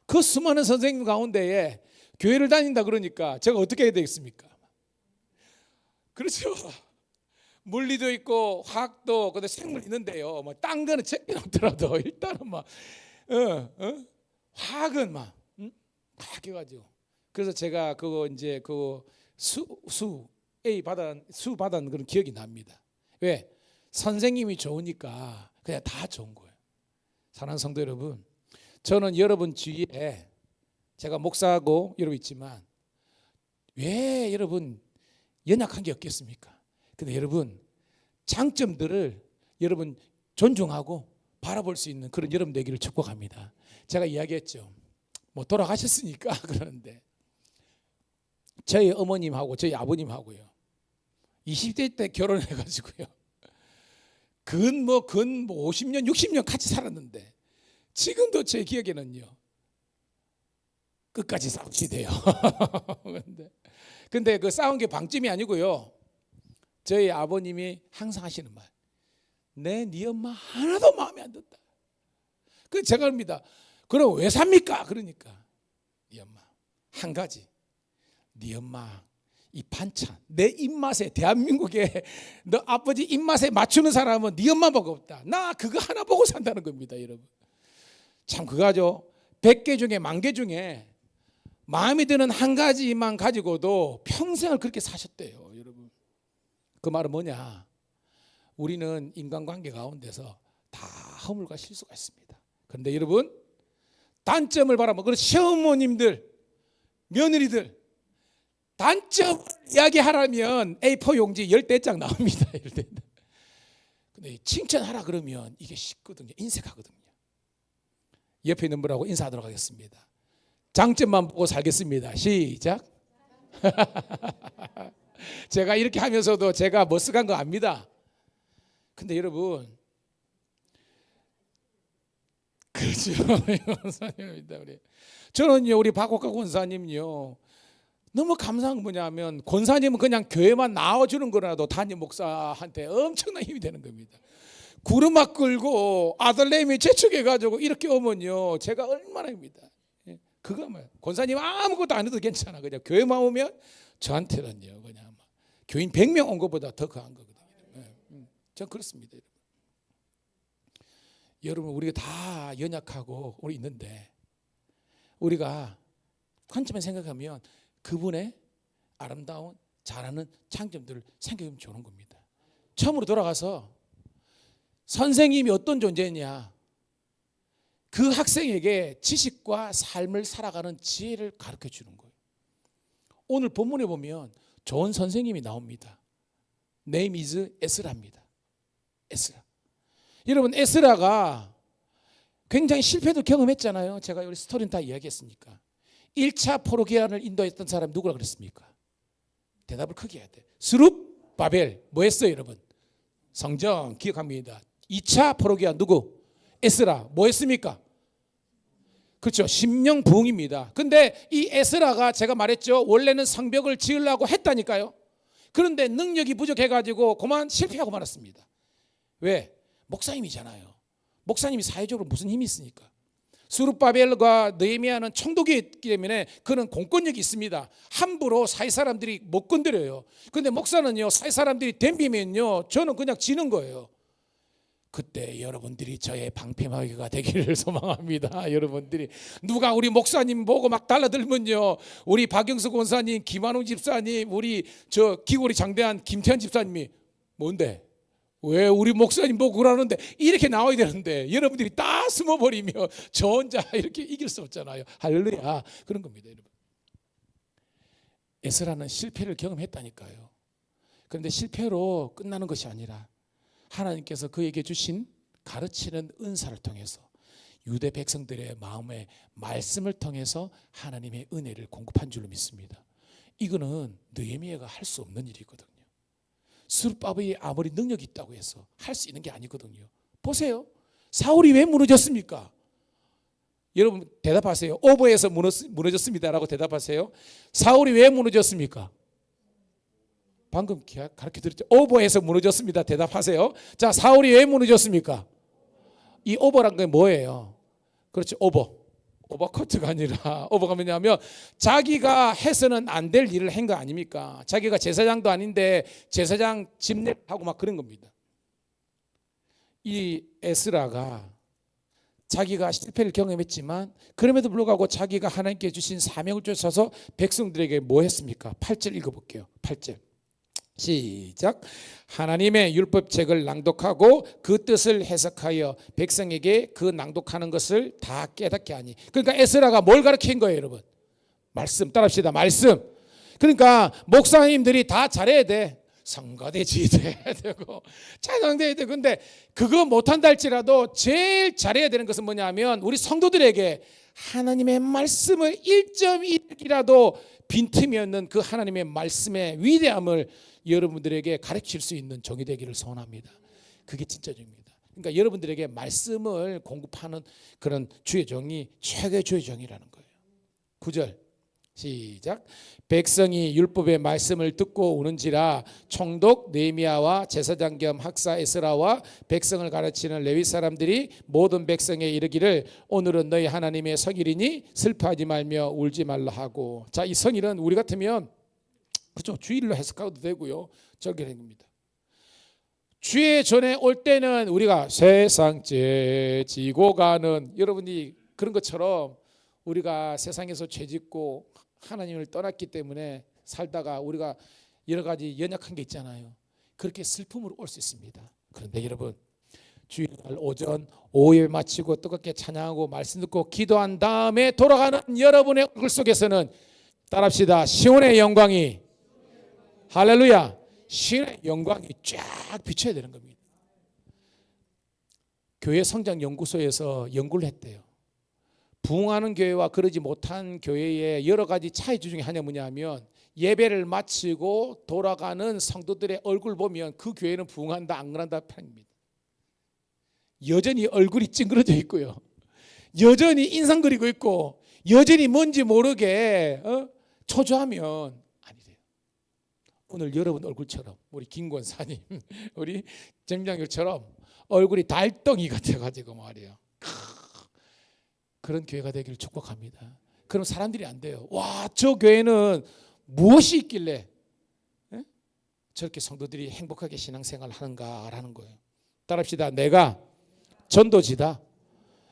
그 수많은 선생님 가운데에 교회를 다닌다 그러니까 제가 어떻게 해야 되겠습니까? 그렇죠. 물리도 있고 화학도 근데 생물 있는데요. 뭐 딴 거는 제껴놓더라도 일단은 막 화학은 막 해가지고. 그래서 제가 그거 이제 그 수 받은 그런 기억이 납니다. 왜? 선생님이 좋으니까 그냥 다 좋은 거예요. 사랑하는 성도 여러분, 저는 여러분 주위에 제가 목사하고 여러분 있지만 왜 여러분 연약한 게 없겠습니까? 근데 여러분 장점들을 여러분 존중하고 바라볼 수 있는 그런 여러분 되기를 축복합니다. 제가 이야기했죠. 뭐 돌아가셨으니까 그러는데 저희 어머님하고 저희 아버님하고요 20대 때 결혼해가지고요 근 50년 60년 같이 살았는데 지금도 제 기억에는요 끝까지 싸우시대요. 근데 그 싸운 게 방점이 아니고요. 저희 아버님이 항상 하시는 말. 네 엄마 하나도 마음에 안 든다. 그 제가 합니다. 그럼 왜 삽니까? 그러니까 네 엄마 한 가지. 네 엄마 이 반찬 내 입맛에 대한민국에 너 아버지 입맛에 맞추는 사람은 네 엄마밖에 없다. 나 그거 하나 보고 산다는 겁니다, 여러분. 참 그거죠. 100개 중에 10,000개 중에 마음에 드는 한 가지만 가지고도 평생을 그렇게 사셨대요, 여러분. 그 말은 뭐냐? 우리는 인간관계 가운데서 다 허물과 실수가 있습니다. 그런데 여러분 단점을 바라보면 그런 시어머님들, 며느리들 단점 이야기하라면 A4 용지 10대장 나옵니다. 근데 칭찬하라 그러면 이게 쉽거든요. 인색하거든요. 옆에 있는 분하고 인사하도록 하겠습니다. 장점만 보고 살겠습니다. 시작. 제가 이렇게 하면서도 제가 머쓱한 거 압니다. 근데 여러분 그렇죠. 권사님입니다. 저는요 우리 박옥가 권사님요 너무 감사한 건 뭐냐면 권사님은 그냥 교회만 나와주는 거라도 담임 목사한테 엄청난 힘이 되는 겁니다. 구르막 끌고 아들내미 재촉해가지고 이렇게 오면요 제가 얼마나 입니다. 그거 뭐 권사님 아무것도 안 해도 괜찮아. 그냥 교회만 오면 저한테는요 그냥 교인 100명 온 것보다 더 강한 거거든요. 전 그렇습니다. 여러분 우리가 다 연약하고 우리 있는데 우리가 관점에 생각하면 그분의 아름다운 잘하는 장점들을 생각하면 좋은 겁니다. 처음으로 돌아가서 선생님이 어떤 존재냐 그 학생에게 지식과 삶을 살아가는 지혜를 가르쳐 주는 거예요. 오늘 본문에 보면 좋은 선생님이 나옵니다. Name is 에스라입니다. 에스라. 여러분 에스라가 굉장히 실패도 경험했잖아요. 제가 우리 스토리는 다 이야기했으니까. 1차 포로기환을 인도했던 사람이 누구라 그랬습니까? 대답을 크게 해야 돼. 스룹 바벨 뭐 했어요 여러분? 성경 기억합니다. 2차 포로기환 누구? 에스라 뭐 했습니까? 그렇죠. 심령 부흥입니다. 근데 이 에스라가 제가 말했죠. 원래는 성벽을 지으려고 했다니까요. 그런데 능력이 부족해가지고 그만 실패하고 말았습니다. 왜? 목사님이잖아요. 목사님이 사회적으로 무슨 힘이 있습니까? 스룹바벨과 느헤미야는 총독이었기 때문에 그는 공권력이 있습니다. 함부로 사회 사람들이 못 건드려요. 근데 목사는요, 사회 사람들이 덤비면요, 저는 그냥 지는 거예요. 그때 여러분들이 저의 방패막이가 되기를 소망합니다. 여러분들이 누가 우리 목사님 보고 막 달라들면요, 우리 박영수 권사님, 김한웅 집사님, 우리 저 기골이 장대한 김태환 집사님이 뭔데? 왜 우리 목사님 보고 그러는데 이렇게 나와야 되는데 여러분들이 다 숨어버리면 저 혼자 이렇게 이길 수 없잖아요. 할렐루야. 그런 겁니다, 여러분. 에스라는 실패를 경험했다니까요. 그런데 실패로 끝나는 것이 아니라 하나님께서 그에게 주신 가르치는 은사를 통해서 유대 백성들의 마음의 말씀을 통해서 하나님의 은혜를 공급한 줄로 믿습니다. 이거는 느헤미야가 할 수 없는 일이거든요. 스룹바벨이 아무리 능력이 있다고 해서 할 수 있는 게 아니거든요. 보세요. 사울이 왜 무너졌습니까? 여러분 대답하세요. 오버에서 무너졌습니다라고 대답하세요. 사울이 왜 무너졌습니까? 방금 가르쳐 드렸죠. 오버에서 무너졌습니다. 대답하세요. 자, 사울이 왜 무너졌습니까? 이 오버란 게 뭐예요? 그렇죠. 오버커트가 아니라 오버가 뭐냐면 자기가 해서는 안 될 일을 한 거 아닙니까? 자기가 제사장도 아닌데 제사장 집례하고 막 그런 겁니다. 이 에스라가 자기가 실패를 경험했지만 그럼에도 불구하고 자기가 하나님께 주신 사명을 쫓아서 백성들에게 뭐 했습니까? 8절 읽어볼게요. 8절 시작. 하나님의 율법책을 낭독하고 그 뜻을 해석하여 백성에게 그 낭독하는 것을 다 깨닫게 하니. 그러니까 에스라가 뭘 가르친 거예요, 여러분? 말씀. 따라합시다. 말씀. 그러니까 목사님들이 다 잘해야 돼. 성가대 지대해야 되고 찬양돼야 돼. 근데 그거 못한다 할지라도 제일 잘해야 되는 것은 뭐냐면 우리 성도들에게 하나님의 말씀을 1.1이라도 빈틈이 없는 그 하나님의 말씀의 위대함을 여러분들에게 가르칠 수 있는 종이 되기를 소원합니다. 그게 진짜 종입니다. 그러니까 여러분들에게 말씀을 공급하는 그런 주의 종이 최고의 주의 종이라는 거예요. 9절 시작. 백성이 율법의 말씀을 듣고 오는지라 총독 느헤미야와 제사장 겸 학사 에스라와 백성을 가르치는 레위 사람들이 모든 백성에 이르기를 오늘은 너희 하나님의 성일이니 슬퍼하지 말며 울지 말라 하고. 자, 이 성일은 우리 같으면 그렇죠. 주일로 해석하도 되고요. 절개된 겁니다. 주의 전에 올 때는 우리가 세상죄 지고 가는, 여러분이 그런 것처럼 우리가 세상에서 죄 짓고 하나님을 떠났기 때문에 살다가 우리가 여러 가지 연약한 게 있잖아요. 그렇게 슬픔으로 올 수 있습니다. 그런데 여러분 주일날 오전 오후에 마치고 뜨겁게 찬양하고 말씀 듣고 기도한 다음에 돌아가는 여러분의 얼굴 속에서는 따라합시다. 시온의 영광이, 할렐루야, 시온의 영광이 쫙 비춰야 되는 겁니다. 교회 성장 연구소에서 연구를 했대요. 부흥하는 교회와 그러지 못한 교회의 여러 가지 차이 중에 하나 뭐냐면 예배를 마치고 돌아가는 성도들의 얼굴 보면 그 교회는 부흥한다 안 그런다 편입니다. 여전히 얼굴이 찡그러져 있고요, 여전히 인상 그리고 있고, 여전히 뭔지 모르게 초조하면 아니 돼요. 오늘 여러분 얼굴처럼 우리 김 권사님 우리 점장님처럼 얼굴이 달덩이 같아가지고 말이에요. 그런 교회가 되기를 축복합니다. 그럼 사람들이 안 돼요. 와, 저 교회는 무엇이 있길래 저렇게 성도들이 행복하게 신앙생활을 하는가라는 거예요. 따라합시다. 내가 전도지다.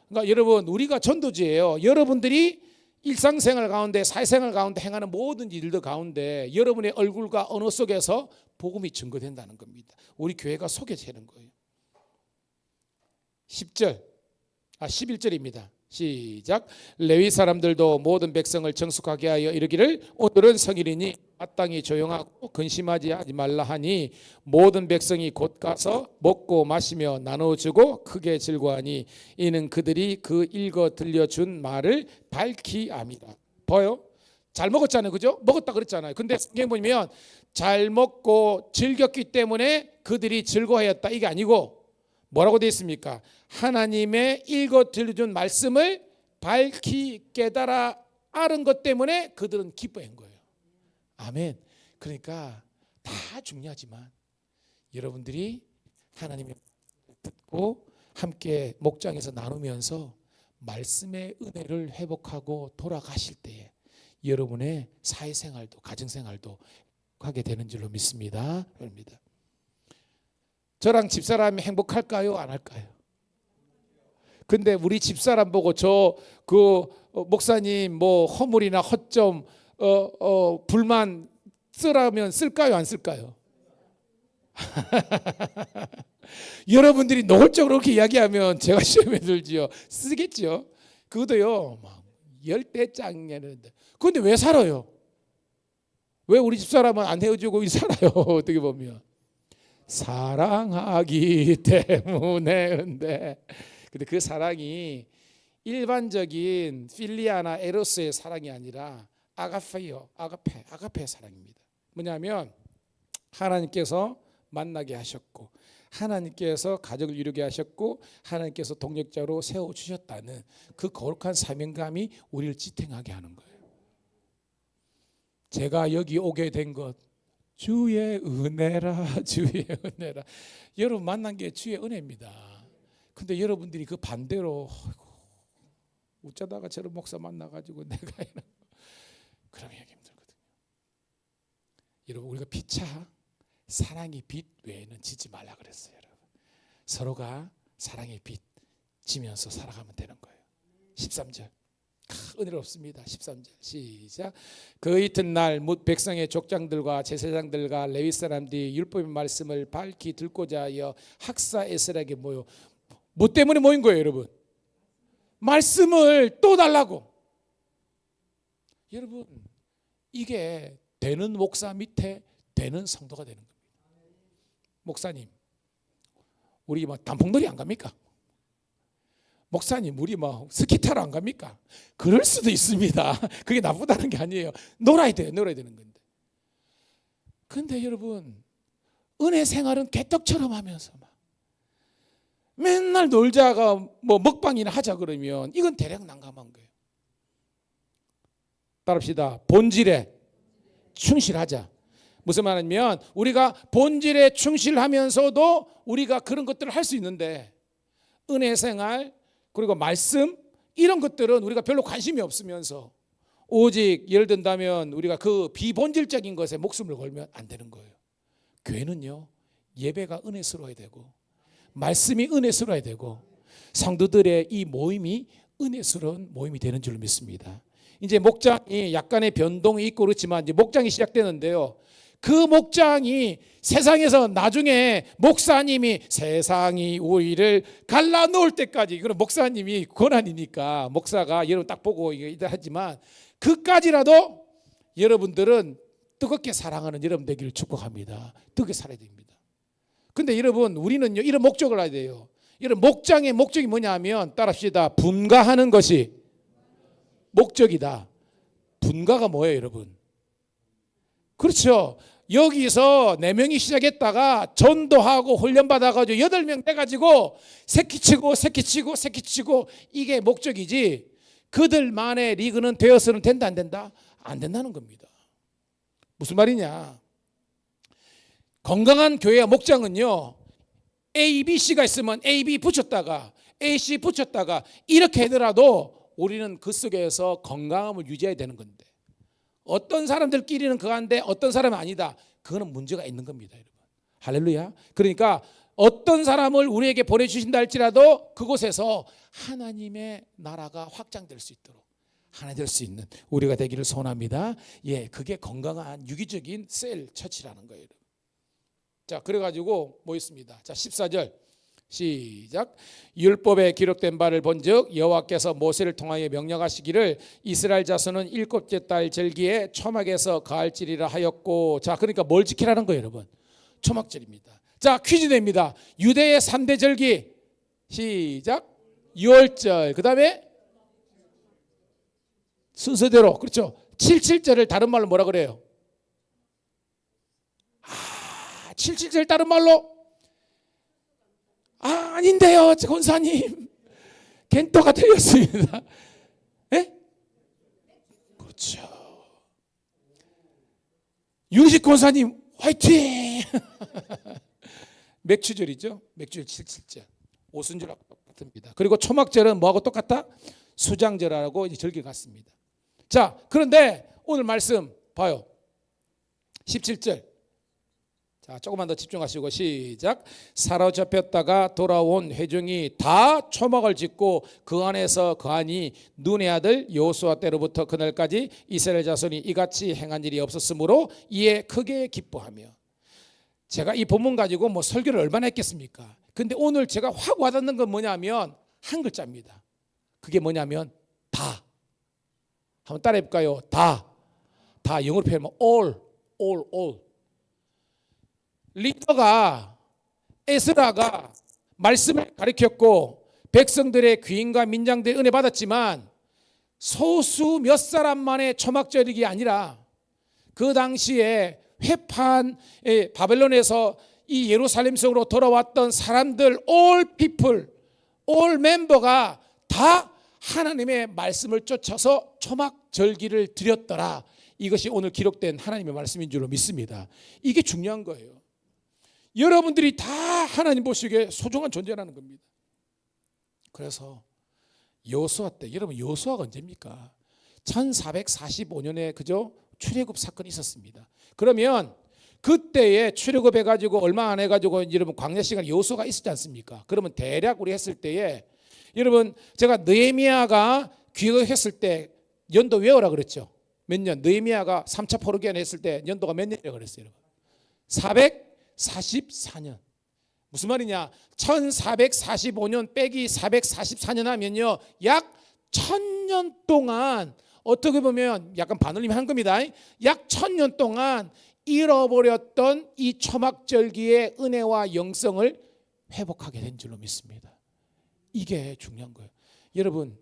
그러니까 여러분 우리가 전도지예요. 여러분들이 일상생활 가운데 사회생활 가운데 행하는 모든 일들 가운데 여러분의 얼굴과 언어 속에서 복음이 증거된다는 겁니다. 우리 교회가 소개되는 거예요. 11절입니다. 시작. 레위 사람들도 모든 백성을 정숙하게 하여 이르기를 오늘은 성일이니 마땅히 조용하고 근심하지 말라 하니 모든 백성이 곧 가서 먹고 마시며 나눠주고 크게 즐거워하니 이는 그들이 그 읽어 들려준 말을 밝히 압니다. 봐요. 잘 먹었잖아요. 그죠? 먹었다 그랬잖아요. 근데 성경 보면 잘 먹고 즐겼기 때문에 그들이 즐거워했다 이게 아니고 뭐라고 되어 있습니까? 하나님의 읽어 들려준 말씀을 밝히 깨달아 아는 것 때문에 그들은 기뻐한 거예요. 아멘. 그러니까 다 중요하지만 여러분들이 하나님의 듣고 함께 목장에서 나누면서 말씀의 은혜를 회복하고 돌아가실 때에 여러분의 사회생활도 가정생활도 하게 되는 줄로 믿습니다. 저랑 집사람이 행복할까요? 안 할까요? 근데 우리 집사람 보고 목사님 뭐 허물이나 허점 불만 쓰라면 쓸까요? 안 쓸까요? 여러분들이 노골적으로 그렇게 이야기하면 제가 시험에 들지요. 쓰겠죠. 그것도요 막 열대짱이는데 근데 왜 살아요? 왜 우리 집사람은 안 헤어지고 살아요? 어떻게 보면 사랑하기 때문에. 근데 그 사랑이 일반적인 필리아나 에로스의 사랑이 아니라 아가페 사랑입니다. 뭐냐면 하나님께서 만나게 하셨고 하나님께서 가족을 이루게 하셨고 하나님께서 동력자로 세워주셨다는 그 거룩한 사명감이 우리를 지탱하게 하는 거예요. 제가 여기 오게 된 것 주의 은혜라 주의 은혜라. 여러분 만난 게 주의 은혜입니다. 근데 여러분들이 그 반대로 어쩌다가 저런 목사 만나가지고 내가 이런 그러면 힘들거든요. 여러분 우리가 피차 사랑의 빛 외에는 지지 말라 그랬어요. 여러분 서로가 사랑의 빛 지면서 살아가면 되는 거예요. 13절 은혜롭습니다. 13절 시작. 그 이튿날 뭇 백성의 족장들과 제사장들과 레위 사람들이 율법의 말씀을 밝히 듣고자 하여 학사 에스라에게 모여. 뭐 때문에 모인 거예요 여러분? 말씀을 또 달라고. 여러분 이게 되는 목사 밑에 되는 성도가 되는 겁니다. 목사님 우리 뭐 단풍놀이 안 갑니까? 목사님 우리 뭐 스키 타러 안 갑니까? 그럴 수도 있습니다. 그게 나쁘다는 게 아니에요. 놀아야 되는 건데. 근데 여러분 은혜 생활은 개떡처럼 하면서 막 맨날 놀자가 뭐 먹방이나 하자 그러면 이건 대략 난감한 거예요. 따라합시다. 본질에 충실하자. 무슨 말이냐면 우리가 본질에 충실하면서도 우리가 그런 것들을 할 수 있는데 은혜 생활 그리고 말씀 이런 것들은 우리가 별로 관심이 없으면서 오직 예를 든다면 우리가 그 비본질적인 것에 목숨을 걸면 안 되는 거예요. 교회는요 예배가 은혜스러워야 되고 말씀이 은혜스러워야 되고 성도들의 이 모임이 은혜스러운 모임이 되는 줄 믿습니다. 이제 목장이 약간의 변동이 있고 그렇지만 이제 목장이 시작되는데요. 그 목장이 세상에서 나중에 목사님이 세상이 우리를 갈라놓을 때까지, 그럼 목사님이 권한이니까 목사가 여러분 딱 보고 이거 하지만 그까지라도 여러분들은 뜨겁게 사랑하는 여러분 되기를 축복합니다. 뜨겁게 살아야 됩니다. 근데 여러분 우리는요 이런 목적을 해야 돼요. 이런 목장의 목적이 뭐냐 하면 따라합시다. 분가하는 것이 목적이다. 분가가 뭐예요 여러분? 그렇죠. 여기서 4명이 시작했다가 전도하고 훈련받아가지고 8명 돼가지고 새끼치고 이게 목적이지 그들만의 리그는 되어서는 된다 안 된다? 안 된다는 겁니다. 무슨 말이냐? 건강한 교회와 목장은요 A, B, C가 있으면 A, B 붙였다가 A, C 붙였다가 이렇게 하더라도 우리는 그 속에서 건강함을 유지해야 되는 건데 어떤 사람들끼리는 그한데 어떤 사람은 아니다. 그거는 문제가 있는 겁니다, 여러분. 할렐루야. 그러니까 어떤 사람을 우리에게 보내주신다 할지라도 그곳에서 하나님의 나라가 확장될 수 있도록 하나 될 수 있는 우리가 되기를 소원합니다. 예, 그게 건강한 유기적인 셀 처치라는 거예요. 여러분. 자, 그래가지고 뭐 있습니다. 자, 14절 시작. 율법에 기록된 바를 본즉 여호와께서 모세를 통하여 명령하시기를 이스라엘 자손은 7째 달 절기에 초막에서 가할지리라 하였고. 자, 그러니까 뭘 지키라는 거예요 여러분? 초막절입니다. 자, 퀴즈 냅니다. 유대의 3대 절기 시작. 6월절 그 다음에 순서대로 그렇죠. 77절을 다른 말로 뭐라 그래요? 77절 다른 말로 아닌데요 권사님 겐토가 틀렸습니다. 예? 그렇죠. 윤식 권사님 화이팅! 맥주절이죠. 맥주절 77절. 오순절하고 똑같습니다. 그리고 초막절은 뭐하고 똑같다? 수장절하고 절기 같습니다. 자, 그런데 오늘 말씀 봐요. 17절. 자, 조금만 더 집중하시고 시작. 사로잡혔다가 돌아온 회중이 다 초막을 짓고 그 안에서 거하니 눈의 아들 여호수아 때로부터 그날까지 이스라엘 자손이 이같이 행한 일이 없었으므로 이에 크게 기뻐하며. 제가 이 본문 가지고 뭐 설교를 얼마나 했겠습니까? 근데 오늘 제가 확 와닿는 건 뭐냐면 한 글자입니다. 그게 뭐냐면 다. 한번 따라해 볼까요? 다. 다 영어로 표현하면 all. 리더가 에스라가 말씀을 가르쳤고 백성들의 귀인과 민장들의 은혜 받았지만 소수 몇 사람만의 초막절이 아니라 그 당시에 회판 바벨론에서 이 예루살렘 성으로 돌아왔던 사람들 all people, all 멤버가 다 하나님의 말씀을 쫓아서 초막절기를 드렸더라. 이것이 오늘 기록된 하나님의 말씀인 줄로 믿습니다. 이게 중요한 거예요. 여러분들이 다 하나님 보시기에 소중한 존재라는 겁니다. 그래서 여호수아 때, 여러분 여호수아가 언제입니까? 1445년에 그죠? 출애굽 사건이 있었습니다. 그러면 그때에 출애굽해 가지고 얼마 안 해 가지고 여러분 광야 시간 여호수아가 있었지 않습니까? 그러면 대략 우리 했을 때에 여러분 제가 느헤미야가 귀국했을 때 연도 외워라 그랬죠. 몇 년? 느헤미야가 3차 포로기한 했을 때 연도가 몇 년이라고 그랬어요, 여러분? 444년. 무슨 말이냐? 1445년 빼기 444년 하면요 약 1000년 동안 어떻게 보면 약간 반올림 한 겁니다. 약 1000년 동안 잃어버렸던 이 초막절기의 은혜와 영성을 회복하게 된 줄로 믿습니다. 이게 중요한 거예요. 여러분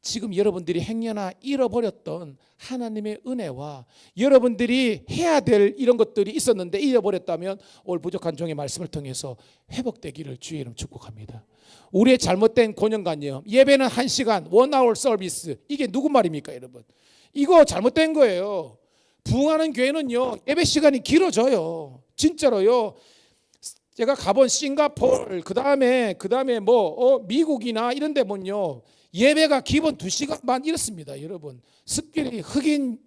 지금 여러분들이 행여나 잃어버렸던 하나님의 은혜와 여러분들이 해야 될 이런 것들이 있었는데 잃어버렸다면 오늘 부족한 종의 말씀을 통해서 회복되기를 주의 이름 축복합니다. 우리의 잘못된 고정관념, 예배는 1시간 1hour 서비스, 이게 누구 말입니까 여러분? 이거 잘못된 거예요. 부흥하는 교회는요 예배 시간이 길어져요. 진짜로요. 제가 가본 싱가포르 그다음에 뭐 미국이나 이런 데 보면요 예배가 기본 2시간 반 이렇습니다. 여러분 습길이 흑인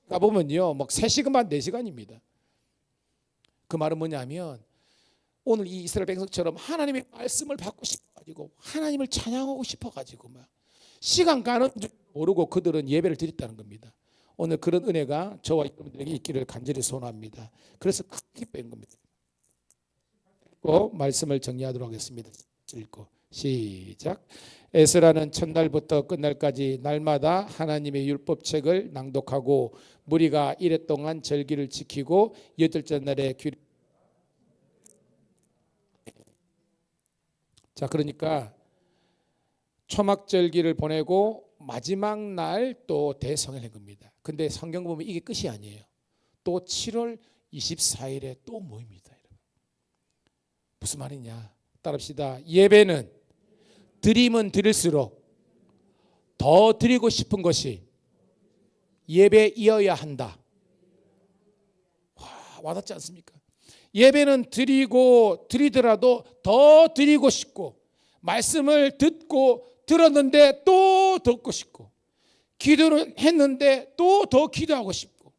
가보면요 막 3시간 반 4시간입니다. 그 말은 뭐냐면 오늘 이 이스라엘 백성처럼 하나님의 말씀을 받고 싶어가지고 하나님을 찬양하고 싶어가지고 막 시간 가는 줄 모르고 그들은 예배를 드렸다는 겁니다. 오늘 그런 은혜가 저와 여러분들에게 있기를 간절히 소원합니다. 그래서 크게 뺀 겁니다. 말씀을 정리하도록 하겠습니다. 읽고 시작. 에스라는 첫날부터 끝날까지 날마다 하나님의 율법책을 낭독하고 무리가 이래 동안 절기를 지키고 여덟째 날에 자 그러니까 초막절기를 보내고 마지막 날 또 대성회를 한 겁니다. 근데 성경 보면 이게 끝이 아니에요. 또 7월 24일에 또 모입니다. 무슨 말이냐? 따라합시다. 예배는 드리면 드릴수록 더 드리고 싶은 것이 예배이어야 한다. 와닿지 않습니까? 예배는 드리더라도 더 드리고 싶고 말씀을 듣고 들었는데 또 듣고 싶고 기도를 했는데 또 더 기도하고 싶고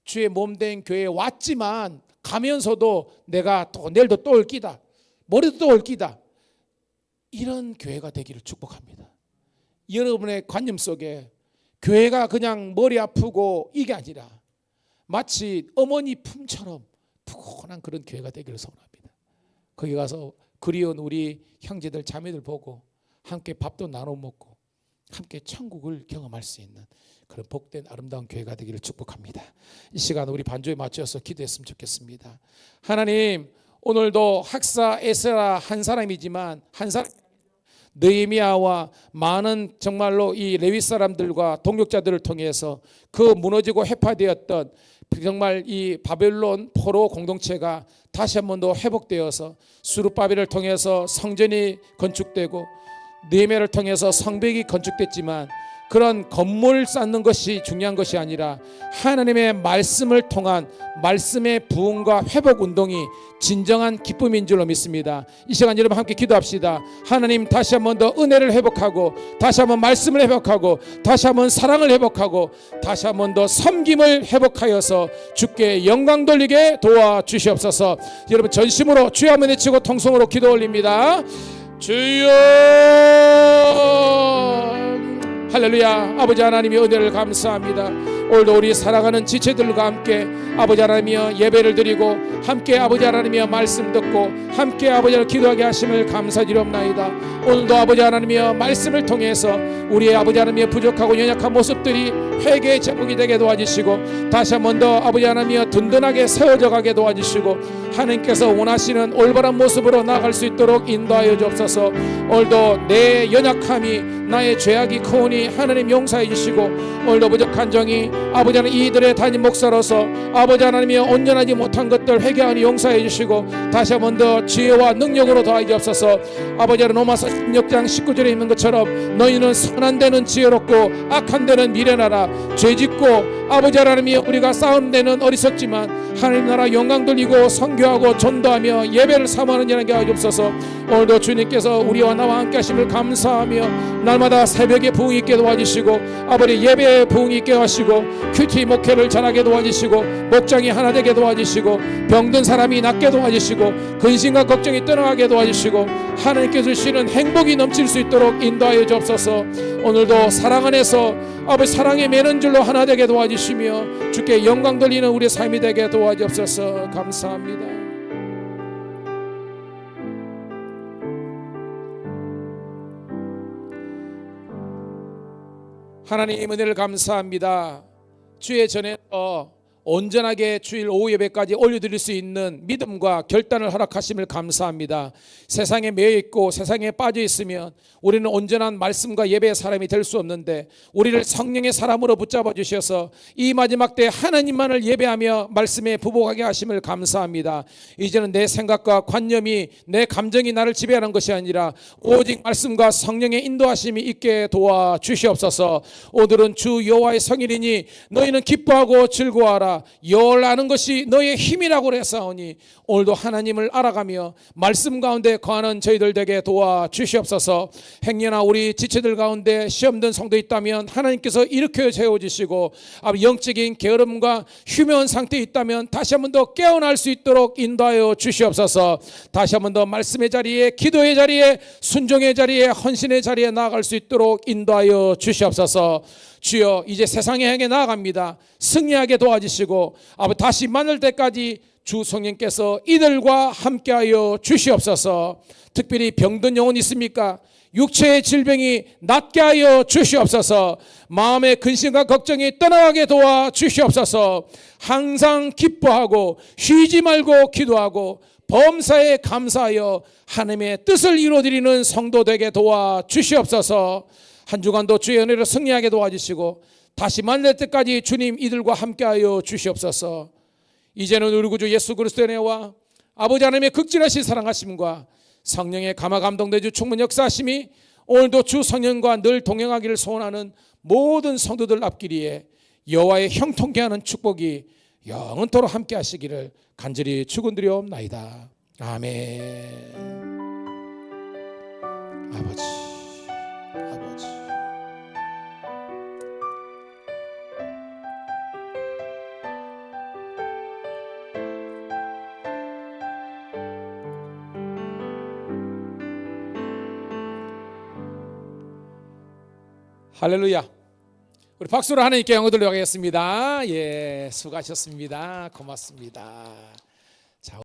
주의 몸된 교회에 왔지만 가면서도 내가 또 내일도 또 올 끼다 머리도 또 올 끼다 이런 교회가 되기를 축복합니다. 여러분의 관념 속에 교회가 그냥 머리 아프고 이게 아니라 마치 어머니 품처럼 푸근한 그런 교회가 되기를 소원합니다. 거기 가서 그리운 우리 형제들 자매들 보고 함께 밥도 나눠 먹고 함께 천국을 경험할 수 있는 그런 복된 아름다운 교회가 되기를 축복합니다. 이 시간 우리 반주에 맞춰서 기도했으면 좋겠습니다. 하나님 오늘도 학사 에스라 한 사람이지만 한 사람 느헤미야와 많은 정말로 이 레위 사람들과 동역자들을 통해서 그 무너지고 해파되었던 정말 이 바벨론 포로 공동체가 다시 한 번 더 회복되어서 수르바벨을 통해서 성전이 건축되고 느헤미야를 통해서 성벽이 건축됐지만 그런 건물 쌓는 것이 중요한 것이 아니라 하나님의 말씀을 통한 말씀의 부흥과 회복 운동이 진정한 기쁨인 줄로 믿습니다. 이 시간 여러분 함께 기도합시다. 하나님, 다시 한번 더 은혜를 회복하고, 다시 한번 말씀을 회복하고, 다시 한번 사랑을 회복하고, 다시 한번 더 섬김을 회복하여서 주께 영광 돌리게 도와주시옵소서. 여러분 전심으로 주여 한번 외치고 통성으로 기도 올립니다. 주여, 할렐루야. 아버지 하나님의 은혜를 감사합니다. 오늘도 우리 사랑하는 지체들과 함께 아버지 하나님이여 예배를 드리고, 함께 아버지 하나님이여 말씀 듣고, 함께 아버지 하나님 기도하게 하심을 감사드리옵나이다. 오늘도 아버지 하나님이여 말씀을 통해서 우리의 아버지 하나님이여 부족하고 연약한 모습들이 회개의 제목이 되게 도와주시고, 다시 한 번 더 아버지 하나님이여 든든하게 세워져 가게 도와주시고, 하나님께서 원하시는 올바른 모습으로 나아갈 수 있도록 인도하여 주옵소서. 오늘도 내 연약함이, 나의 죄악이 크오니 하나님 용서해 주시고, 오늘도 부족한 정이 아버지 하나님 이들의 담임 목사로서 아버지 하나님이여 온전하지 못한 것들 회개하니 용서해 주시고, 다시 한 번 더 지혜와 능력으로 도와해 주옵소서. 아버지 하나님 로마서 16장 19절에 있는 것처럼 너희는 선한 데는 지혜롭고 악한 데는 미련하라. 죄짓고 아버지 하나님이여 우리가 싸우는 데는 어리석지만 하나님 나라 영광 돌리고 선교하고 전도하며 예배를 사모하는 자에게 하옵소서. 오늘도 주님께서 우리와 나와 함께 하심을 감사하며 날마다 새벽에 부흥이 있게 도와주시고, 아버지 예배에 부흥이 있게 하시고, 큐티 목회를 잘하게 도와주시고, 목장이 하나 되게 도와주시고, 병든 사람이 낫게 도와주시고, 근심과 걱정이 떠나가게 도와주시고, 하나님께서 주시는 행복이 넘칠 수 있도록 인도하여 주옵소서. 오늘도 사랑 안에서 아버지 사랑의 매는 줄로 하나 되게 도와주시며 주께 영광 돌리는 우리의 삶이 되게 도와주옵소서. 감사합니다. 하나님 은혜를 감사합니다. 주의 전에서 온전하게 주일 오후 예배까지 올려드릴 수 있는 믿음과 결단을 허락하심을 감사합니다. 세상에 매여 있고 세상에 빠져 있으면 우리는 온전한 말씀과 예배의 사람이 될 수 없는데, 우리를 성령의 사람으로 붙잡아 주셔서 이 마지막 때 하나님만을 예배하며 말씀에 부복하게 하심을 감사합니다. 이제는 내 생각과 관념이, 내 감정이 나를 지배하는 것이 아니라 오직 말씀과 성령의 인도하심이 있게 도와주시옵소서. 오늘은 주 여호와의 성일이니 너희는 기뻐하고 즐거워하라. 여호와를 아는 것이 너희의 힘이라고 그랬사오니, 오늘도 하나님을 알아가며 말씀 가운데 거하는 저희들 되게 도와주시옵소서. 행여나 우리 지체들 가운데 시험된 성도 있다면 하나님께서 일으켜 세워주시고, 영적인 게으름과 휴면 상태에 있다면 다시 한 번 더 깨어날 수 있도록 인도하여 주시옵소서. 다시 한 번 더 말씀의 자리에, 기도의 자리에, 순종의 자리에, 헌신의 자리에 나아갈 수 있도록 인도하여 주시옵소서. 주여, 이제 세상에 향해 나아갑니다. 승리하게 도와주시고, 다시 만날 때까지 주 성령께서 이들과 함께하여 주시옵소서. 특별히 병든 영혼 있습니까? 육체의 질병이 낫게 하여 주시옵소서. 마음의 근심과 걱정이 떠나가게 도와주시옵소서. 항상 기뻐하고 쉬지 말고 기도하고 범사에 감사하여 하나님의 뜻을 이루어드리는 성도 되게 도와주시옵소서. 한 주간도 주의 은혜로 승리하게 도와주시고, 다시 만날 때까지 주님 이들과 함께하여 주시옵소서. 이제는 우리 구주 예수 그리스도의 은혜와 아버지 하나님의 극진하신 사랑하심과 성령의 감화 감동되주 충만 역사하심이 오늘도 주 성령과 늘 동행하기를 소원하는 모든 성도들 앞길이에 여호와의 형통케 하는 축복이 영원토록 함께 하시기를 간절히 축원드리옵나이다. 아멘. 아버지. 할렐루야. 우리 박수로 하나님께 영광 돌려가겠습니다. 예, 수고하셨습니다. 고맙습니다.